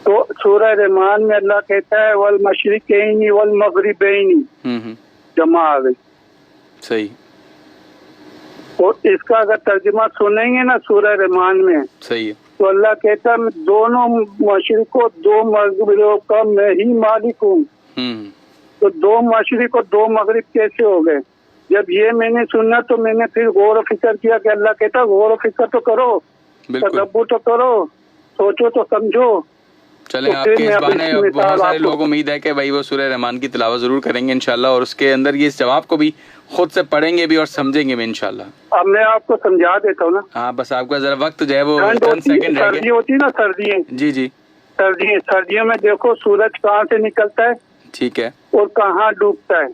तो सूरह रहमान में अल्लाह कहता है वल मशरिकैनी वल मगरिबैनी, जमा आ गई। सही। और इसका अगर तर्जुमा सुनेंगे ना सूरह रहमान में, सही है, तो अल्लाह कहता है दोनों मशरिकों 2 मगरिबों का मैं ही मालिक हूँ। तो 2 मशरिक और 2 मगरिब कैसे हो गए? जब ये मैंने सुना तो मैंने फिर गौर और फिक्र किया कि अल्लाह कहता गौर और फिक्र तो करो, तदब्बुर तो करो, सोचो तो समझो। चलें, आपके इस बहाने बहुत सारे लोग उम्मीद है कि भाई वो सूरह रहमान की तिलावत जरूर करेंगे इंशाल्लाह, और उसके अंदर ये इस जवाब को भी खुद से पढ़ेंगे भी और समझेंगे भी इंशाल्लाह। अब मैं आपको समझा देता हूँ ना। हाँ, बस आपका जरा वक्त जो है वो 10 सेकंड रह गए। सर्दी होती है ना, सर्दियाँ। जी सर्दियों में देखो सूरज कहाँ से निकलता है, ठीक है, और कहाँ डूबता है।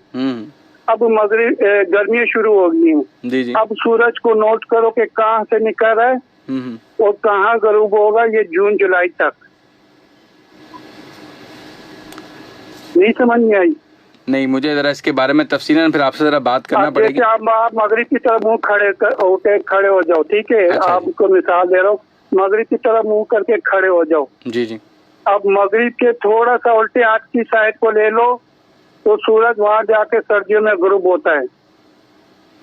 अब मगरिब गर्मियाँ शुरू हो गई हैं। जी। अब सूरज को नोट करो कि कहाँ से निकल रहा है और कहाँ गरूब होगा, ये जून जुलाई तक। नहीं समझ में आई? नहीं, मुझे जरा इसके बारे में तफसीलन फिर आपसे जरा बात करना पड़ेगी। आप मगरिब की तरफ मुंह खड़े हो जाओ, ठीक है। अच्छा, आपको मिसाल दे रहा हूँ, मगरिब की तरफ मुंह करके खड़े हो जाओ। जी। अब मगरिब के थोड़ा सा उल्टे हाथ की साइड को ले लो तो सूरज वहाँ जाके सर्दियों में गुरूब होता है।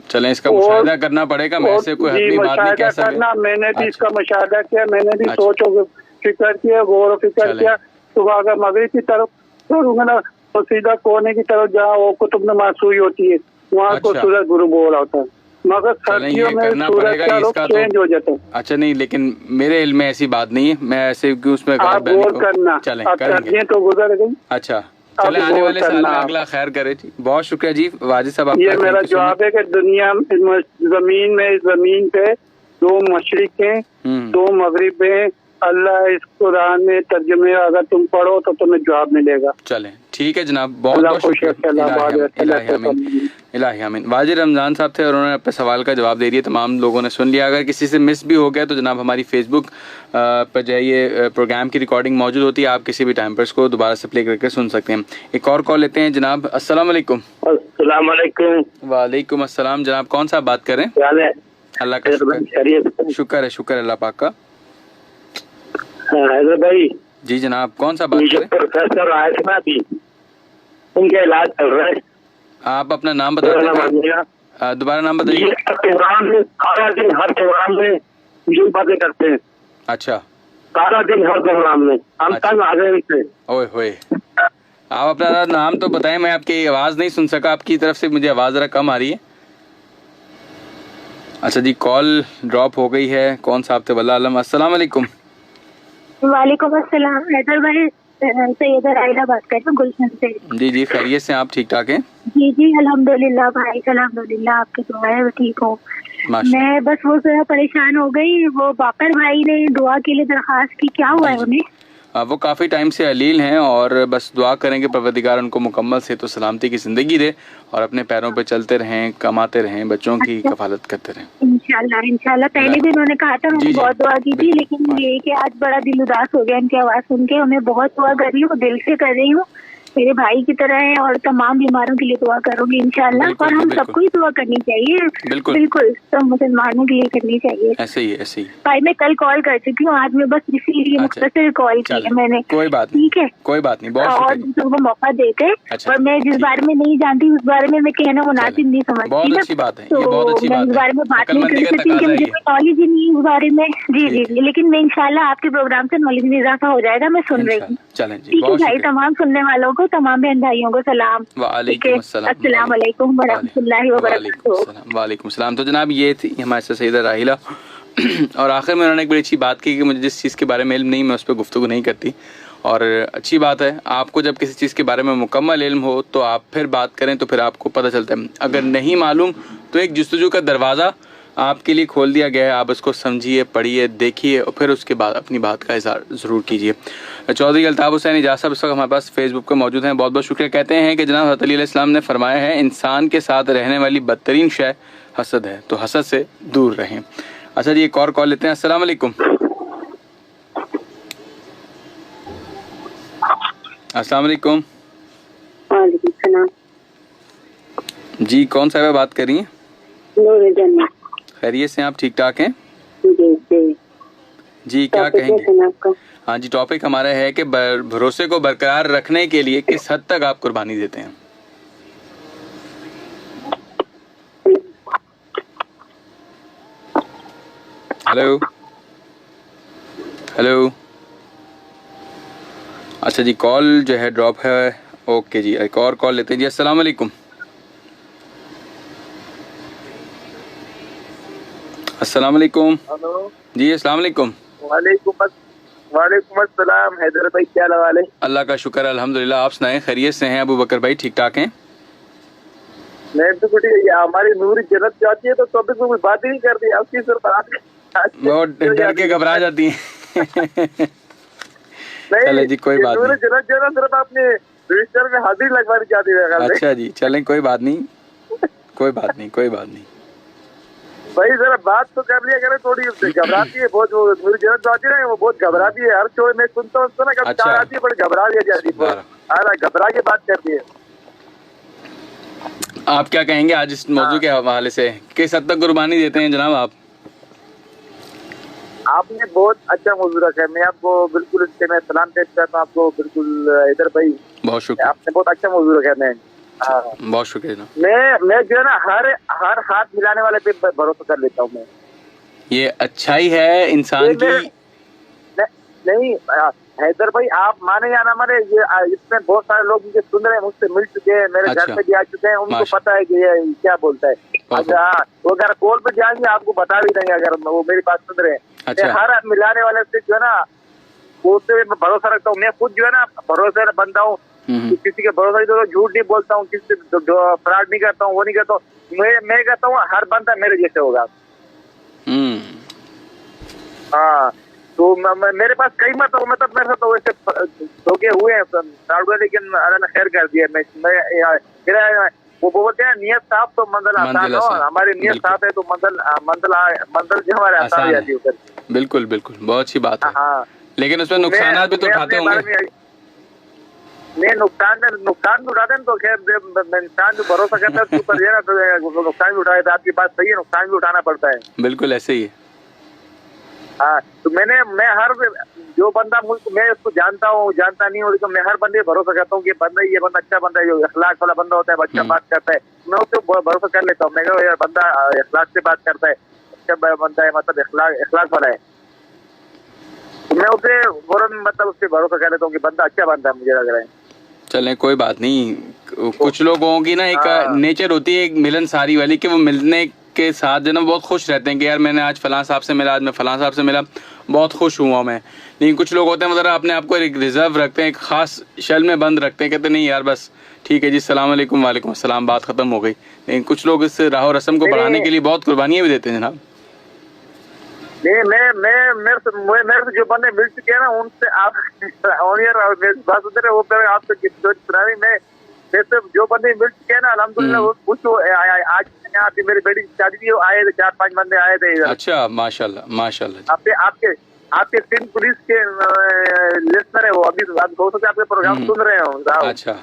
चलें, इसका मुशाहिदा करना पड़ेगा। मैं ऐसे कोई हतमी बात नहीं कह सकता। मैंने भी इसका मुशाहिदा किया, मैंने भी सोचो फिक्र किया, गौर फिक्र किया। तो अगर मगरिब की तरफ तो सीधा कोने की तरफ जहाँ वो कुतुब नमाज हुई होती है वहाँ को सूरज गुरूब हो रहा होता है, मगर सर्दियों में सूरज का रुख चेंज हो जाता है। अच्छा, नहीं, लेकिन मेरे इल्म में ऐसी बात नहीं है, मैं ऐसे उसमें आप गौर करना। चलें, सर्दियाँ तो गुजर गई। अच्छा। चले आने वाले साल में अगला खैर करे जी। बहुत शुक्रिया जी वाजिद साहब आपका। ये मेरा जवाब है कि दुनिया जमीन पे 2 मशरिक हैं, 2 मगरिब हैं। अल्लाह इस कुरान में तर्जुमे अगर तुम पढ़ो तो तुम्हें जवाब मिलेगा। चले ठीक है जनाब, बहुत बहुत शुक्रिया। इलाही आमीन। वाजिद रमजान साहब थे और उन्होंने अपने सवाल का जवाब दे दिया, तमाम लोगों ने सुन लिया। अगर किसी से मिस भी हो गया तो जनाब हमारी फेसबुक पर जाइए, प्रोग्राम की रिकॉर्डिंग मौजूद होती है, आप किसी भी टाइम पर इसको दोबारा से प्ले करके सुन सकते हैं। एक और कॉल लेते हैं जनाब। अस्सलाम वालेकुम। अस्सलाम वालेकुम। वालेकुम अस्सलाम। जनाब कौन सा बात करें? अल्लाह का शुक्र है अल्लाह पाक का। हैदर भाई जी जनाब कौन सा बात करें? प्रोफेसर आए थे ना अभी, उनका इलाज चल रहा है। आप अपना नाम बता दें, दोबारा नाम बताइए। प्रोग्राम में सारा दिन, हर प्रोग्राम में ये बातें करते हैं। अच्छा, सारा दिन हर प्रोग्राम में हम तंग आ गए उनसे। ओए होए, आप अपना नाम तो बताएं। मैं आपकी आवाज नहीं सुन सका, आपकी तरफ से मुझे आवाज जरा कम आ रही है। अच्छा जी, कॉल ड्रॉप हो गई है। कौन सा आप थे? वल्लाह आलम। अस्सलाम वालेकुम। वालेकुम अस्सलाम। हैदर भाई सैयदा राइला बात कर रही हूँ गुलशन से। जी जी, खैरियत से? आप ठीक ठाक हैं? जी जी अल्हम्दुलिल्लाह भाई, अल्हम्दुलिल्लाह, आपकी दुआ है ठीक हो। मैं बस वो जरा परेशान हो गई। वो बाकर भाई ने दुआ के लिए दरखास्त की, क्या हुआ है उन्हें? वो काफ़ी टाइम से अलील हैं और बस दुआ करेंगे परवरदिगार उनको मुकम्मल से तो सलामती की ज़िंदगी दे और अपने पैरों पे चलते रहें, कमाते रहें, बच्चों की कफालत करते रहें। इंशाल्लाह इंशाल्लाह। पहले भी उन्होंने कहा था, मैंने बहुत दुआ की थी, लेकिन ये कि आज बड़ा दिल उदास हो गया उनकी आवाज़ सुन के। उन्हें बहुत दुआ कर रही हूँ, दिल से कर रही हूँ, मेरे भाई की तरह है और तमाम बीमारों के लिए दुआ करूंगी इंशाल्लाह। और हम सबको ही दुआ करनी चाहिए, बिल्कुल सब मुसलमानों के लिए करनी चाहिए। ऐसे ही ऐसे ही। भाई मैं कल कॉल कर चुकी हूँ, आज मैं बस इसीलिए मुख्तसर कॉल की है मैंने। कोई बात ठीक है, कोई बात नहीं। बहुत और दूसरों को मौका देकर। और मैं जिस बारे में नहीं जानती उस बारे में मैं कहना मुनासिब नहीं समझती। बहुत अच्छी बात है, तो मैं इस बारे में बात नहीं कर सकती कि मुझे कोई नॉलेज ही नहीं उस बारे में। जी जी जी, लेकिन मैं इंशाल्लाह आपके प्रोग्राम से नॉलेज में इजाफा हो जाएगा। मैं सुन रही हूँ। ठीक है भाई, तमाम सुनने वालों को, तमाम बहन भाइयों को सलाम। अस्सलाम वालेकुम वरहमतुल्लाहि वबरकातुहू। वालेकुम सलाम। तो जनाब ये थी हमारे साथ सैयदा राहिला और आखिर में उन्होंने एक बड़ी अच्छी बात की कि मुझे जिस चीज़ के बारे में इल्म नहीं, मैं उस पर गुफ्तगू नहीं करती। और अच्छी बात है, आपको जब किसी चीज़ के बारे में मुकम्मल इल्म हो तो आप फिर बात करें तो फिर आपको पता चलता है। अगर नहीं मालूम तो एक जुस्तजू का दरवाज़ा आपके लिए खोल दिया गया है, आप उसको समझिए, पढ़िए, देखिए और फिर उसके बाद अपनी बात का इज़हार ज़रूर कीजिए। चौधरी अल्ताफ़ हुसैन इजाज़ साहब इस वक्त हमारे पास फेसबुक पर मौजूद हैं, बहुत बहुत शुक्रिया। कहते हैं कि जनाब हज़रत अली अलैहिस्सलाम ने फरमाया है, इंसान के साथ रहने वाली बदतरीन शय हसद है, तो हसद से दूर रहें। अच्छा जी, एक और कॉल लेते हैं। अस्सलाम वालेकुम। अस्सलाम वालेकुम। वालेकुम सलाम। जी कौन सा बात कर रही हैं? खैरियत से? आप ठीक ठाक हैं? जी क्या कहेंगे? हाँ जी, टॉपिक हमारा है कि भरोसे को बरकरार रखने के लिए किस हद तक आप कुर्बानी देते हैं। Hello hello. अच्छा जी, कॉल जो है ड्रॉप है। ओके जी, एक और कॉल लेते हैं जी। अस्सलाम वालेकुम। अस्सलाम वालेकुम। हेलो जी अस्सलाम वालेकुम। वालेकुम अस्सलाम। हैदर भाई क्या हाल है? अल्लाह का शुक्र अल्हम्दुलिल्लाह, आप सुनाएं? खैरियत से हैं? अबू बकर भाई ठीक ठाक हैं? मैं तो कुछ हमारी नूरी जन्नत जाती है तो टॉपिक में कोई बात ही नहीं करती। आपकी सर बात बहुत डर के घबरा जाती हैं। चले जी कोई बात नहीं। जन्नत जो है सिर्फ आपने रजिस्टर में हाजिरी लगवानी चाहती है। अच्छा जी, चलें कोई बात नहीं, कोई बात नहीं, कोई बात नहीं भाई, जरा बात तो कर लिया करें। थोड़ी घबराती है बहुत, वो मेरी जरूरत आती है ना, वो बहुत घबराती है। हर शो में सुनता हूँ उसको ना, कभी चार आती है बड़ी घबरा लिया जाती है, घबरा के बात करती है। आप क्या कहेंगे आज इस मौजूद के हवाले से? किस हद तक कुर्बानी देते हैं जनाब आप? आपने बहुत अच्छा मौजूद रखा है। मैं आपको बिल्कुल इससे मैं सलाम पेश करता हूँ आपको। बिल्कुल इधर भाई, बहुत शुक्रिया, आपने बहुत अच्छा मौजूद रखा है। मैं बहुत शुक्रिया। मैं जो है ना हर हाथ मिलाने वाले पे भरोसा कर लेता हूँ। मैं ये अच्छाई है इंसान की। नहीं हैदर भाई, आप माने या ना माने, ये इसमें बहुत सारे लोग मुझे सुन रहे हैं, मुझसे मिल चुके हैं, मेरे घर पे भी आ चुके हैं, उनको पता है कि ये क्या बोलता है। अच्छा, वो अगर कॉल पे जाएंगे आपको बता भी देंगे अगर वो मेरी बात सुन रहे हैं। अच्छा। हर मिलाने वाले से जो है ना, उससे मैं भरोसा रखता हूँ। मैं खुद जो है ना भरोसे बंदा हूँ। किसी के भरोसा नहीं, तो झूठ नहीं बोलता हूँ, किसी फ्रॉड नहीं करता हूँ, वो नहीं करता हूँ। मैं कहता हूँ हर बंदा मेरे जैसे होगा। हाँ, तो मेरे पास कई मतलब मेरे साथ तो वैसे धोखे हुए हैं, लेकिन अल्लाह ने खैर कर दिया। मेरा वो बोलते हैं नियत साफ तो मंजिल आसान हो। हमारी नियत साफ है तो मंजिल जो हमारे आसान हो जाती है। बिल्कुल बिल्कुल, बहुत अच्छी बात है। हाँ, लेकिन उसमें नुकसान भी तो उठाते होंगे। नहीं, नुकसान उठाते हैं तो खैर इंसान जो भरोसा करता है उसको कर तो नुकसान भी उठाए। आपकी बात सही है, नुकसान भी उठाना पड़ता है। बिल्कुल ऐसे ही है। हाँ, तो मैं हर जो बंदा मैं उसको जानता हूँ जानता नहीं हूँ, मैं हर बंदे भरोसा करता हूँ कि ये बंदा अच्छा बंदा है, जो अखलाक वाला बंदा होता है, अच्छा बात करता है, मैं उसको भरोसा कर लेता हूँ। मैं कहूँ यार बंदा अखलाक से बात करता है, अच्छा बंदा है, मतलब अखलाक वाला है, तो मैं उसे फौरन मतलब उससे भरोसा कर लेता हूँ कि बंदा अच्छा बंदा है, मुझे लग रहा है। चलें कोई बात नहीं। कुछ लोगों की ना एक नेचर होती है एक मिलनसारी वाली, कि वो मिलने के साथ जो ना बहुत खुश रहते हैं कि यार मैंने आज फलां साहब से मिला, आज मैं फलां साहब से मिला, बहुत खुश हुआ मैं। लेकिन कुछ लोग होते हैं मतलब अपने आप को एक रिजर्व रखते हैं, एक खास शेल में बंद रखते हैं, कहते नहीं यार बस ठीक है जी, सलाम अलैकुम, वालेकुम अस्सलाम, बात खत्म हो गई। लेकिन कुछ लोग इस राह रस्म को बढ़ाने के लिए बहुत कुर्बानियाँ भी देते हैं जनाब। नहीं, मेरे से जो बंदे मिल चुके हैं ना, उनसे आप बात सुन रहे हो, वो आपसे सुना रही मैं से जो बंदे मिल चुके हैं ना, अल्हम्दुलिल्लाह कुछ आज आपकी मेरी बेटी की शादी भी आए थे, 4-5 बंदे आए थे इधर। अच्छा, माशाल्लाह माशाल्लाह। आपके सिंध पुलिस के लिस्टर है वो, अभी हो सकता है आपके प्रोग्राम सुन रहे हो। अच्छा,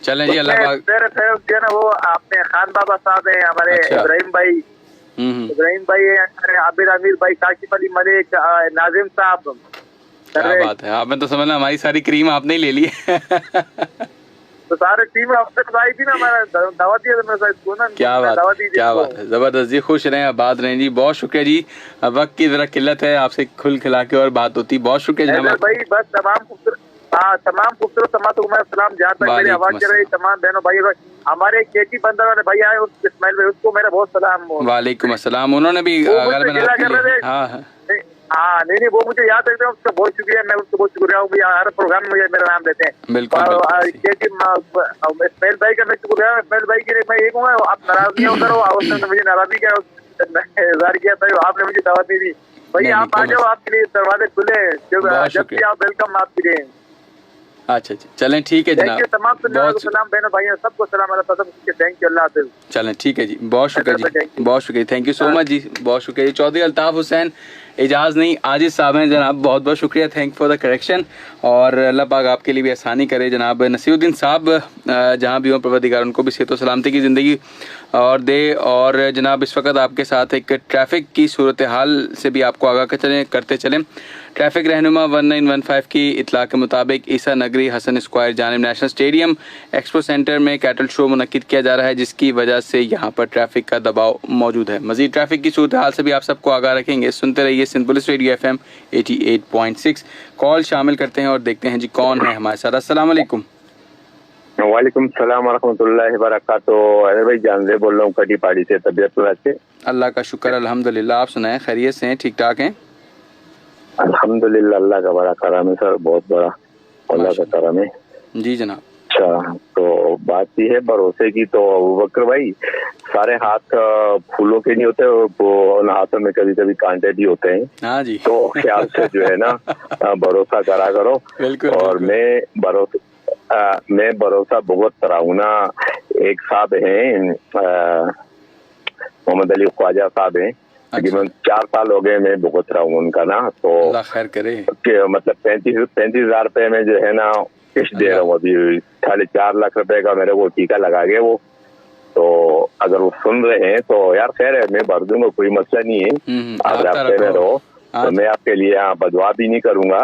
चलें जी, अल्लाह पाक। मेरे फेवरेट जो है ना वो आपने खान बाबा साहब है, हमारे इब्राहिम भाई है, हमारे आबिद आमिर भाई, काशिफ अली मलिक, नाजिम साहब। क्या बात है, आपने तो समझना हमारी सारी क्रीम आपने ही ले ली है। तो सारे टीम आपसे आई थी ना, हमारा दावत दिया था। क्या बात है, जबरदस्त जी, खुश रहें, आबाद रहें जी, बहुत शुक्रिया जी। वक्त की जरा किल्लत है, आपसे खुल खिला के और बात होती, बहुत शुक्रिया जनाब भाई। बस तमाम खूबसूरत समात को मैं सलाम, जहाँ तक मेरी आवाज कर रही तमाम बहनों भाई, हमारे केटी बंदर वाले भाई आए इस्माइल भाई, उसको मेरा बहुत सलाम। वालेकुम अस्सलाम, उन्होंने भी हाँ, नहीं वो मुझे याद रखते हैं, उसका बहुत शुक्रिया, मैं उसको बहुत शुक्रिया हूँ। हर प्रोग्राम में मुझे मेरा नाम देते हैं। बिल्कुल इस्माइल भाई का मैं शुक्रिया। इस्माइल भाई के लिए मैं ये कहूँगा, आप नाराज नहीं करो, उसने मुझे नाराजगी का इज़हार किया था, आपने मुझे दावत दी थी भाई, आप आ जाओ, आपके लिए दरवाजे खुले, जब भी आप वेलकम आपके लिए। अच्छा अच्छा, चलें ठीक है जनाब, तमाम सलाम बहनों भाइयों सबको सलाम, थैंक यू, अल्लाह हाफ़िज़। चलें ठीक है जी, बहुत शुक्रिया जी, बहुत शुक्रिया, थैंक यू सो मच जी, बहुत शुक्रिया जी। चौधरी अल्ताफ हुसैन, एजाज नहीं आजिज साहब हैं जनाब, बहुत बहुत शुक्रिया, थैंक फॉर द करेक्शन, और अल्लाह पाक आपके लिए भी आसानी करे। जनाब नसीरुद्दीन साहब जहाँ भी हों, परवरदिगार उनको भी सेहत व सलामती की ज़िंदगी और दे। और जनाब इस वक्त आपके साथ एक ट्रैफिक की सूरत हाल से भी आपको आगाह करते चलें। ट्रैफिक रहनुमा 1915 की इतला के मुताबिक ईसा नगरी हसन स्क्वायर जानिब नेशनल स्टेडियम एक्सपो सेंटर में कैटल शो मुनक्किद किया जा रहा है, जिसकी वजह से यहाँ पर ट्रैफिक का दबाव मौजूद है। मजीद ट्रैफिक की सूरत हाल से भी आप सबको आगाह रखेंगे। सुनते रहिए Sindh police radio FM 88.6। Call शामिल करते हैं और देखते हैं जी कौन है हमारे साथ। अस्सलाम वालेकुम। वालेकुम सलाम रहमतुल्लाहि व बरकातुहू। अरे भाई जानले बोल रहा हूँ, कटी पहाड़ी से, तबीयत से। अल्लाह का शुक्र अल्हम्दुलिल्लाह, आप सुनाएं, खैरियत से हैं, ठीक ठाक हैं? अल्हम्दुलिल्लाह, अल्लाह का बड़ा करम है सर, बहुत बड़ा अल्लाह का करम है जी जनाब। अच्छा, तो बात ये है भरोसे की, तो बकर भाई सारे हाथ फूलों के नहीं होते, वो हाथों में कभी कभी कांटे भी होते हैं। हाँ जी। तो ख्याल से जो है ना भरोसा करा करो। बिल्कुल, और बिल्कुल। मैं भरोसा बहुत करा हूँ ना। एक साहब हैं मोहम्मद अली ख्वाजा साहब हैं, तकरीबन 4 साल हो गए मैं भुगत रहा हूँ उनका ना। तो अल्लाह खैर करे। मतलब 35,000 रुपए में जो है ना किस्त दे रहा हूँ अभी, 4.5 लाख रुपए का मेरे को टीका लगा गया वो। तो अगर वो सुन रहे हैं तो यार खैर है, मैं भर दूंगा, कोई मसला नहीं है। आप रास्ते में रहो तो मैं आपके लिए यहाँ बदवा भी नहीं करूंगा।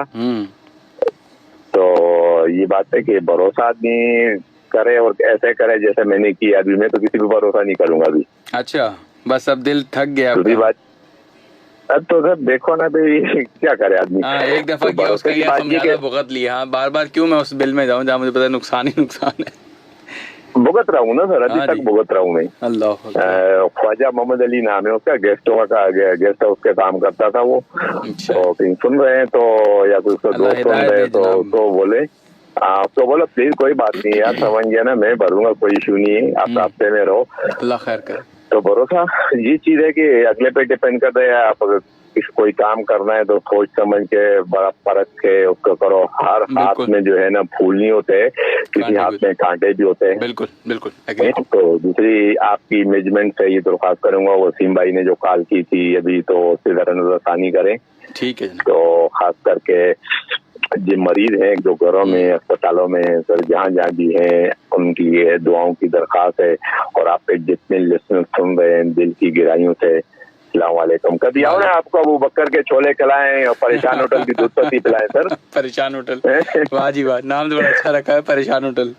तो ये बात है कि भरोसा आदमी करे और ऐसे करे जैसे मैंने किया। अभी मैं तो किसी पे भरोसा नहीं करूंगा अभी। अच्छा, बस अब दिल थक गया। दूसरी बात अब तो सर देखो ना भाई, क्या करे आदमी। एक दफा तो किया, उसका यह समझाया, भुगत लिया। बार बार क्यों मैं उस बिल में जाऊं जहाँ मुझे पता है नुकसान ही नुकसान है। भुगत रहा हूँ ना सर, अभी तक भुगत रहा हूँ मैं। अल्लाह। ख्वाजा मोहम्मद अली नाम है उसका, गेस्ट हाउस के काम करता था वो। तो कहीं सुन रहे हैं तो या कोई उसका दोस्त सुन रहे हैं तो बोले तो बोलो प्लीज कोई बात नहीं यार, समझ गया ना, मैं भरूंगा, कोई इशू नहीं है, आप रास्ते में रहो, अल्लाह खैर करे। तो भरोसा ये चीज है कि अगले पे डिपेंड करता है। आप अगर कोई काम करना है तो सोच समझ के, बड़ा परख के उसको करो। हर हाथ में जो है ना फूल नहीं होते, किसी हाथ में कांटे भी होते हैं। बिल्कुल बिल्कुल। तो दूसरी आपकी मैनेजमेंट से ये दरख्वास्त करूंगा, वसीम भाई ने जो कॉल की थी अभी, तो उससे जरा नजरसानी करें। ठीक है। तो खास करके जो मरीज हैं, जो घरों में, अस्पतालों में, सर जहाँ जहाँ भी हैं, उनकी ये दुआओं की दरख्वास्त है। और आप पे जितने लिस्टनर्स सुन रहे हैं, दिल की गहराइयों से अस्सलाम वालेकुम। कभी आओ ना, आपको अबू बकर के छोले खिलाएं और परेशान होटल की दूध पत्ती पिलाएं सर। परेशान होटल, वाह जी वाह, नाम तो बड़ा अच्छा रखा है, परेशान होटल।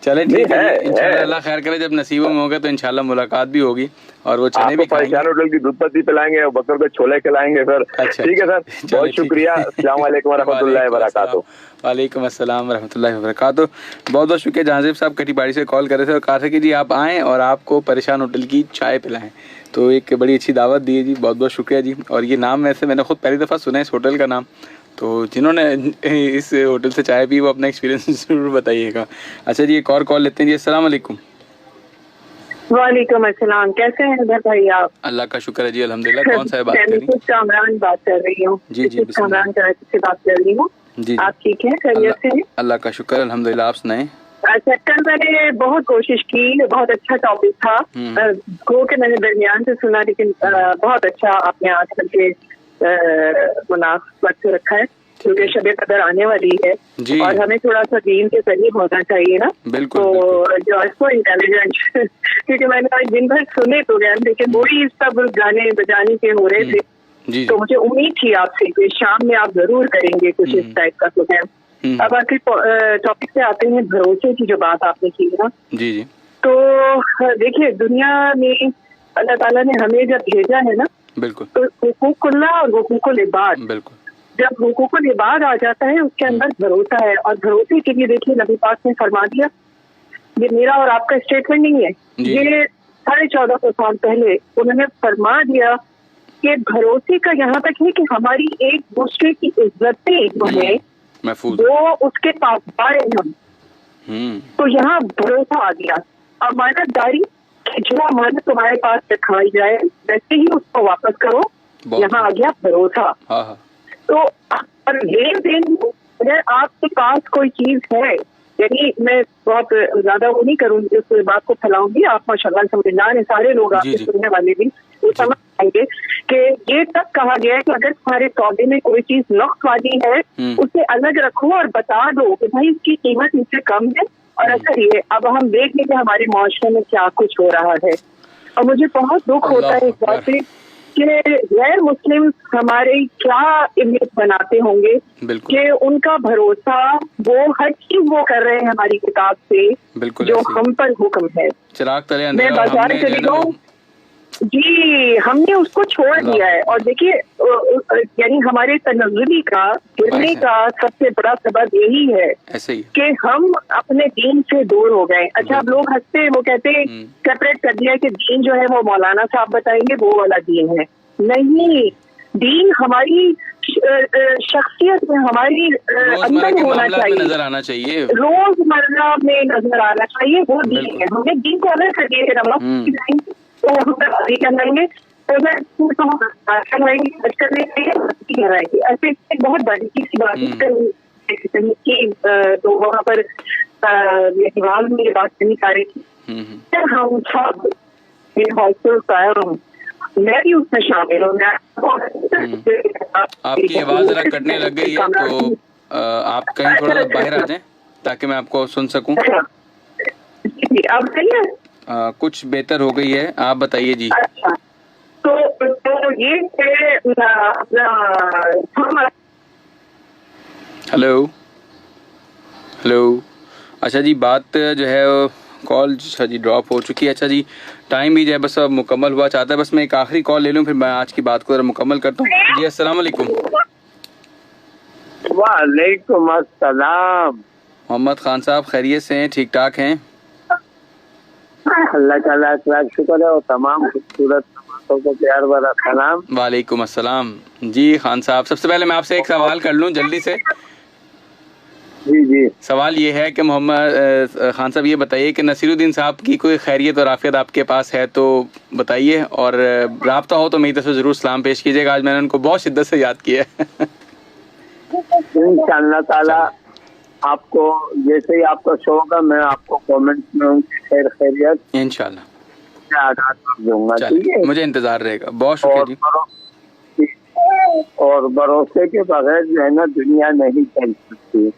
चले ठीक है, इंशाल्लाह अल्लाह खैर करे, जब नसीबों में होगा तो इंशाल्लाह मुलाकात भी होगी और वो चने भी खाएंगे। परेशान होटल की दूध पत्ती पिलाएंगे और बकर को छोले खिलाएंगे सर। अच्छा, ठीक है सर, बहुत शुक्रिया। अस्सलाम वालेकुम रहमतुल्लाहि व बरकातहू। वालेकुम अस्सलाम रहमतुल्लाहि व बरकातहू। बहुत बहुत शुक्रिया। जहांजीब साहब कटीबाड़ी से कॉल कर रहे थे और कहा था कि जी आप आएँ और आपको परेशान होटल की चाय पिलाएं, तो एक बड़ी अच्छी दावत दी है जी, बहुत बहुत शुक्रिया जी। और ये नाम वैसे मैंने खुद पहली दफ़ा सुना है इस होटल का नाम, तो जिन्होंने इस होटल से चाय पी वो अपना एक्सपीरियंस जरूर बताइएगा। अच्छा जी, एक और कॉल लेते हैं जी। अस्सलाम वालेकुम। वालेकुम अस्सलाम, कैसे हैं इधर भाई आप? अल्लाह का शुक्र है जी, अल्हम्दुलिल्लाह। कौन सा है बात कर रही हैं? कामरान बात कर रही हूँ। जी जी, कामरान कराची से बात कर रही हूँ जी। आप ठीक हैं, खैरियत से हैं? अल्लाह का शुक्र अल्हम्दुलिल्लाह, आप सुनाएं। अच्छा, कल मैंने बहुत कोशिश की, बहुत अच्छा टॉपिक था, गो के मैंने दरमियान से सुना, लेकिन बहुत अच्छा आपने आजकल के मुनासिबत से रखा है, क्योंकि शब कदर आने वाली है और हमें थोड़ा सा दीन के करीब होना चाहिए ना। बिल्कुल, तो जो इसको इंटेलिजेंट क्योंकि मैंने आज दिन भर सुने प्रोग्राम, लेकिन वही सब गाने बजाने के हो रहे थे, तो मुझे उम्मीद थी आपसे कि शाम में आप जरूर करेंगे कुछ इस टाइप का प्रोग्राम। अब आखिर टॉपिक पे आते हैं, भरोसे की जो बात आपने की है ना जी जी। तो देखिए, दुनिया में अल्लाह ताला ने हमें जब भेजा है ना, बिल्कुल, तो हुकूकुल्लाह और हुकूकुल इबाद, बिल्कुल, जब हुकूकुल इबाद आ जाता है उसके अंदर भरोसा है। और भरोसे के लिए देखिए नबी पाक ने फरमा दिया, ये मेरा और आपका स्टेटमेंट नहीं है, ये 1450 साल पहले उन्होंने फरमा दिया कि भरोसे का यहाँ तक है कि हमारी एक दूसरे की इज्जतें जो है वो उसके पास बारे हम, तो यहाँ भरोसा आ गया। अमानतदारी कि जो अमानत तुम्हारे पास रखवाई जाए वैसे ही उसको वापस करो, यहाँ आ गया भरोसा। तो लेन देन, अगर आपके पास कोई चीज है, यानी मैं बहुत ज्यादा वो नहीं करूंगी, उस बात को फैलाऊंगी, आप माशाल्लाह समझदार हैं, सारे लोग आपके सुनने वाले भी समझ पाएंगे कि ये तक कहा गया है कि अगर तुम्हारे सौदे में कोई चीज नक्स वाली है उसे अलग रखो और बता दो कि भाई इसकी कीमत इससे कम है और ऐसा ही है। अब हम देख लें कि हमारे माशरे में क्या कुछ हो रहा है, और मुझे बहुत दुख होता है इस बात से कि गैर मुस्लिम हमारे क्या इमेज बनाते होंगे कि उनका भरोसा, वो हर चीज वो कर रहे हैं हमारी किताब से जो हम पर हुक्म है। चिराग तले मैं बाजार चली जाऊँ जी, हमने उसको छोड़ दिया है। और देखिए, यानी हमारे तनज़्ज़ुली का गिरने का सबसे बड़ा सबब यही है कि हम अपने दीन से दूर हो गए। अच्छा, अब लोग हंसते हैं, वो कहते हैं सेपरेट कर दिया कि दीन जो है वो मौलाना साहब बताएंगे, वो वाला दीन है। नहीं, दीन हमारी शख्सियत में, हमारी अंदर होना चाहिए, नजर आना चाहिए, रोजमर्रा में नजर आना चाहिए, वो दीन है। हमने दीन को अलग कर दिया कि नमाज तो हम करवाएंगे, करवाएंगे, ऐसे एक बहुत बड़ी सी बात की, तो वहाँ पर दीवार में ये बात नहीं आ रही थी। हम सब हॉस्टल मैं भी उसमें शामिल हूँ। आपकी आवाज जरा कटने लग गई है, तो आप कहीं थोड़ा बाहर आ जाएं ताकि मैं आपको सुन सकूं। अब सही है, कुछ बेहतर हो गई है, आप बताइए जी। अच्छा, तो ये हेलो हेलो। अच्छा जी, बात जो है कॉल जी ड्रॉप हो चुकी है। अच्छा जी, टाइम भी जो है बस अब मुकम्मल हुआ चाहता है, बस मैं एक आखिरी कॉल ले लूँ, फिर मैं आज की बात को मुकम्मल करता हूँ जी। अस्सलाम वालेकुम। वालेकुम अस्सलाम। मोहम्मद खान साहब खैरियत से हैं, ठीक ठाक हैं? अल्लाह ताला का शुक्र है और तमाम खूबसूरत को प्यार भरा सलाम। वालेकुम अस्सलाम जी। खान साहब, सबसे पहले मैं आपसे एक सवाल कर लूं जल्दी से। जी जी। सवाल ये है कि मोहम्मद खान साहब ये बताइए कि नसीरुद्दीन साहब की कोई खैरियत और आफियत आपके पास है तो बताइए, और राब्ता हो तो मेरी तरफ से ज़रूर सलाम पेश कीजिएगा। आज मैंने उनको बहुत शिद्दत से याद किया है। इंशाअल्लाह ताला आपको जैसे ही आपका शो होगा मैं आपको कमेंट्स में उनकी खैर खैरियत इंशाअल्लाह आगाह कर दूंगा। ठीक है, मुझे इंतजार रहेगा। बहुत शुक्रिया जी। और भरोसे के बगैर जो है ना दुनिया नहीं चल सकती।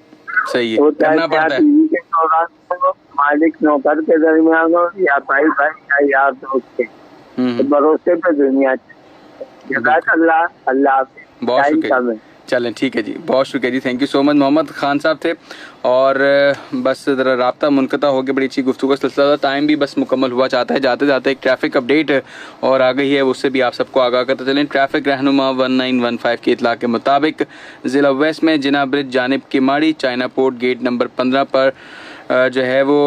सही है, तो करना पड़ता है। टीवी के दौरान हो, मालिक नौकर के दरमियान हो, या भाई भाई या यार दोस्त के, तो भरोसे पे दुनिया अल्लाह अल्लाह। बहुत शुक्रिया। चलें ठीक है जी, बहुत शुक्रिया जी, thank you so much. Mohammad Khan साहब थे और बस ज़रा राब्ता मुनक़ता हो गया, बड़ी अच्छी गुफ्तगू का सिलसिला था। टाइम भी बस मुकम्मल हुआ चाहता है। जाते जाते एक ट्रैफिक अपडेट और आ गई है, उससे भी आप सबको आगाह करते चलें। ट्रैफिक रहनुमा 1915 की इतला के मुताबिक ज़िला वेस्ट में जिना ब्रिज जानिब Kimadi China port gate number 15 पर जो है वो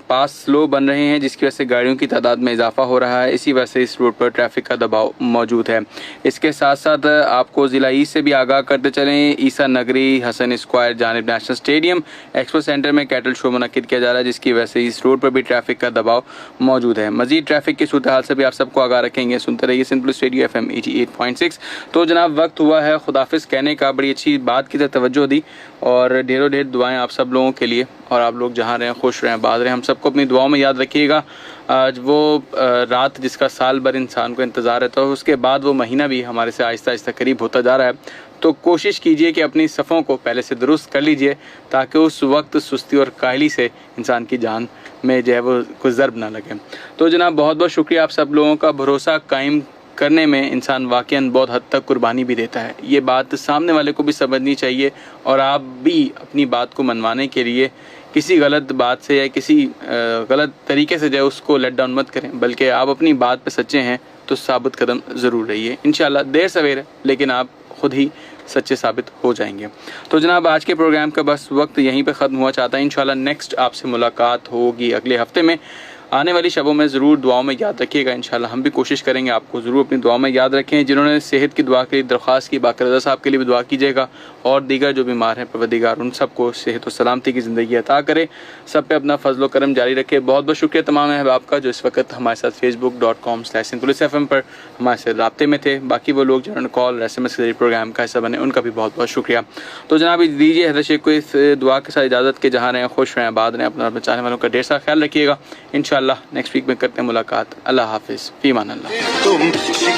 पास स्लो बन रहे हैं, जिसकी वजह से गाड़ियों की तादाद में इजाफा हो रहा है। इसी वजह से इस रोड पर ट्रैफिक का दबाव मौजूद है। इसके साथ साथ आपको ज़िला ईस्ट से भी आगाह करते चलें। ईसा नगरी हसन स्क्वायर जानिब नेशनल स्टेडियम एक्सपो सेंटर में कैटल शो मुनक्किद किया जा रहा है, जिसकी वजह से इस रोड पर भी ट्रैफिक का दबाव मौजूद है। मजीद ट्रैफिक की सूरत हाल से भी आप सबको आगाह रखेंगे। सुनते रहिए सिंध पुलिस रेडियो FM 88.6। तो जनाब वक्त हुआ है खुदाफिज कहने का। बड़ी अच्छी बात की तरफ तवज्जो दी और ढेरों ढेर दुआएं आप सब लोगों के लिए, और आप लोग जहाँ रहें खुश रहें आबाद रहें। हम सबको अपनी दुआओं में याद रखिएगा। आज वो रात जिसका साल भर इंसान को इंतज़ार रहता है, उसके बाद वो महीना भी हमारे से आहिस्ता आहिस्ता करीब होता जा रहा है। तो कोशिश कीजिए कि अपनी सफ़ों को पहले से दुरुस्त कर लीजिए, ताकि उस वक्त सुस्ती और काहली से इंसान की जान में जो है वो कुछ ज़र्ब ना लगे। तो जनाब बहुत बहुत शुक्रिया आप सब लोगों का। भरोसा कायम करने में इंसान वाकईन बहुत हद तक कुर्बानी भी देता है। ये बात सामने वाले को भी समझनी चाहिए, और आप भी अपनी बात को मनवाने के लिए किसी गलत बात से या किसी गलत तरीके से जो है उसको लेट डाउन मत करें, बल्कि आप अपनी बात पे सच्चे हैं तो साबित कदम ज़रूर रहिए। इंशाल्लाह देर सवेर लेकिन आप खुद ही सच्चे साबित हो जाएंगे। तो जनाब आज के प्रोग्राम का बस वक्त यहीं पे ख़त्म हुआ चाहता है। इंशाल्लाह नेक्स्ट आपसे मुलाकात होगी अगले हफ्ते में। आने वाली शबों में ज़रूर दुआओं में याद रखिएगा। इंशाल्लाह हम भी कोशिश करेंगे आपको ज़रूर अपनी दुआओं में याद रखें। जिन्होंने सेहत की दुआ के लिए दरख्वास्त की, बाक़ायदा साहब के लिए भी दुआ कीजिएगा, और दीगर जो बीमार हैं परवरदिगार उन सबको सेहत और सलामती की ज़िंदगी अता करे, सब पे अपना फजल करम जारी रखे। बहुत बहुत शुक्रिया तमाम अहबाब का जो इस वक्त हमारे साथ facebook.com/SindPoliceFM पर हमारे से राब्ते में थे। बाकी वो लोग जिन्होंने कॉल और SMS के जरिए प्रोग्राम का हिस्सा बने, उनका भी बहुत बहुत शुक्रिया। तो जनाब दीजिए हज़रत शेख को इस दुआ के साथ इजाज़त के, जहाँ रहें खुश रहें आबाद रहें, अपना चाहने वालों का ढेर सारा ख्याल रखिएगा। इंशाल्लाह नेक्स्ट वीक में करते हैं मुलाकात। अल्लाह हाफिज़, फ़ी अमान अल्लाह।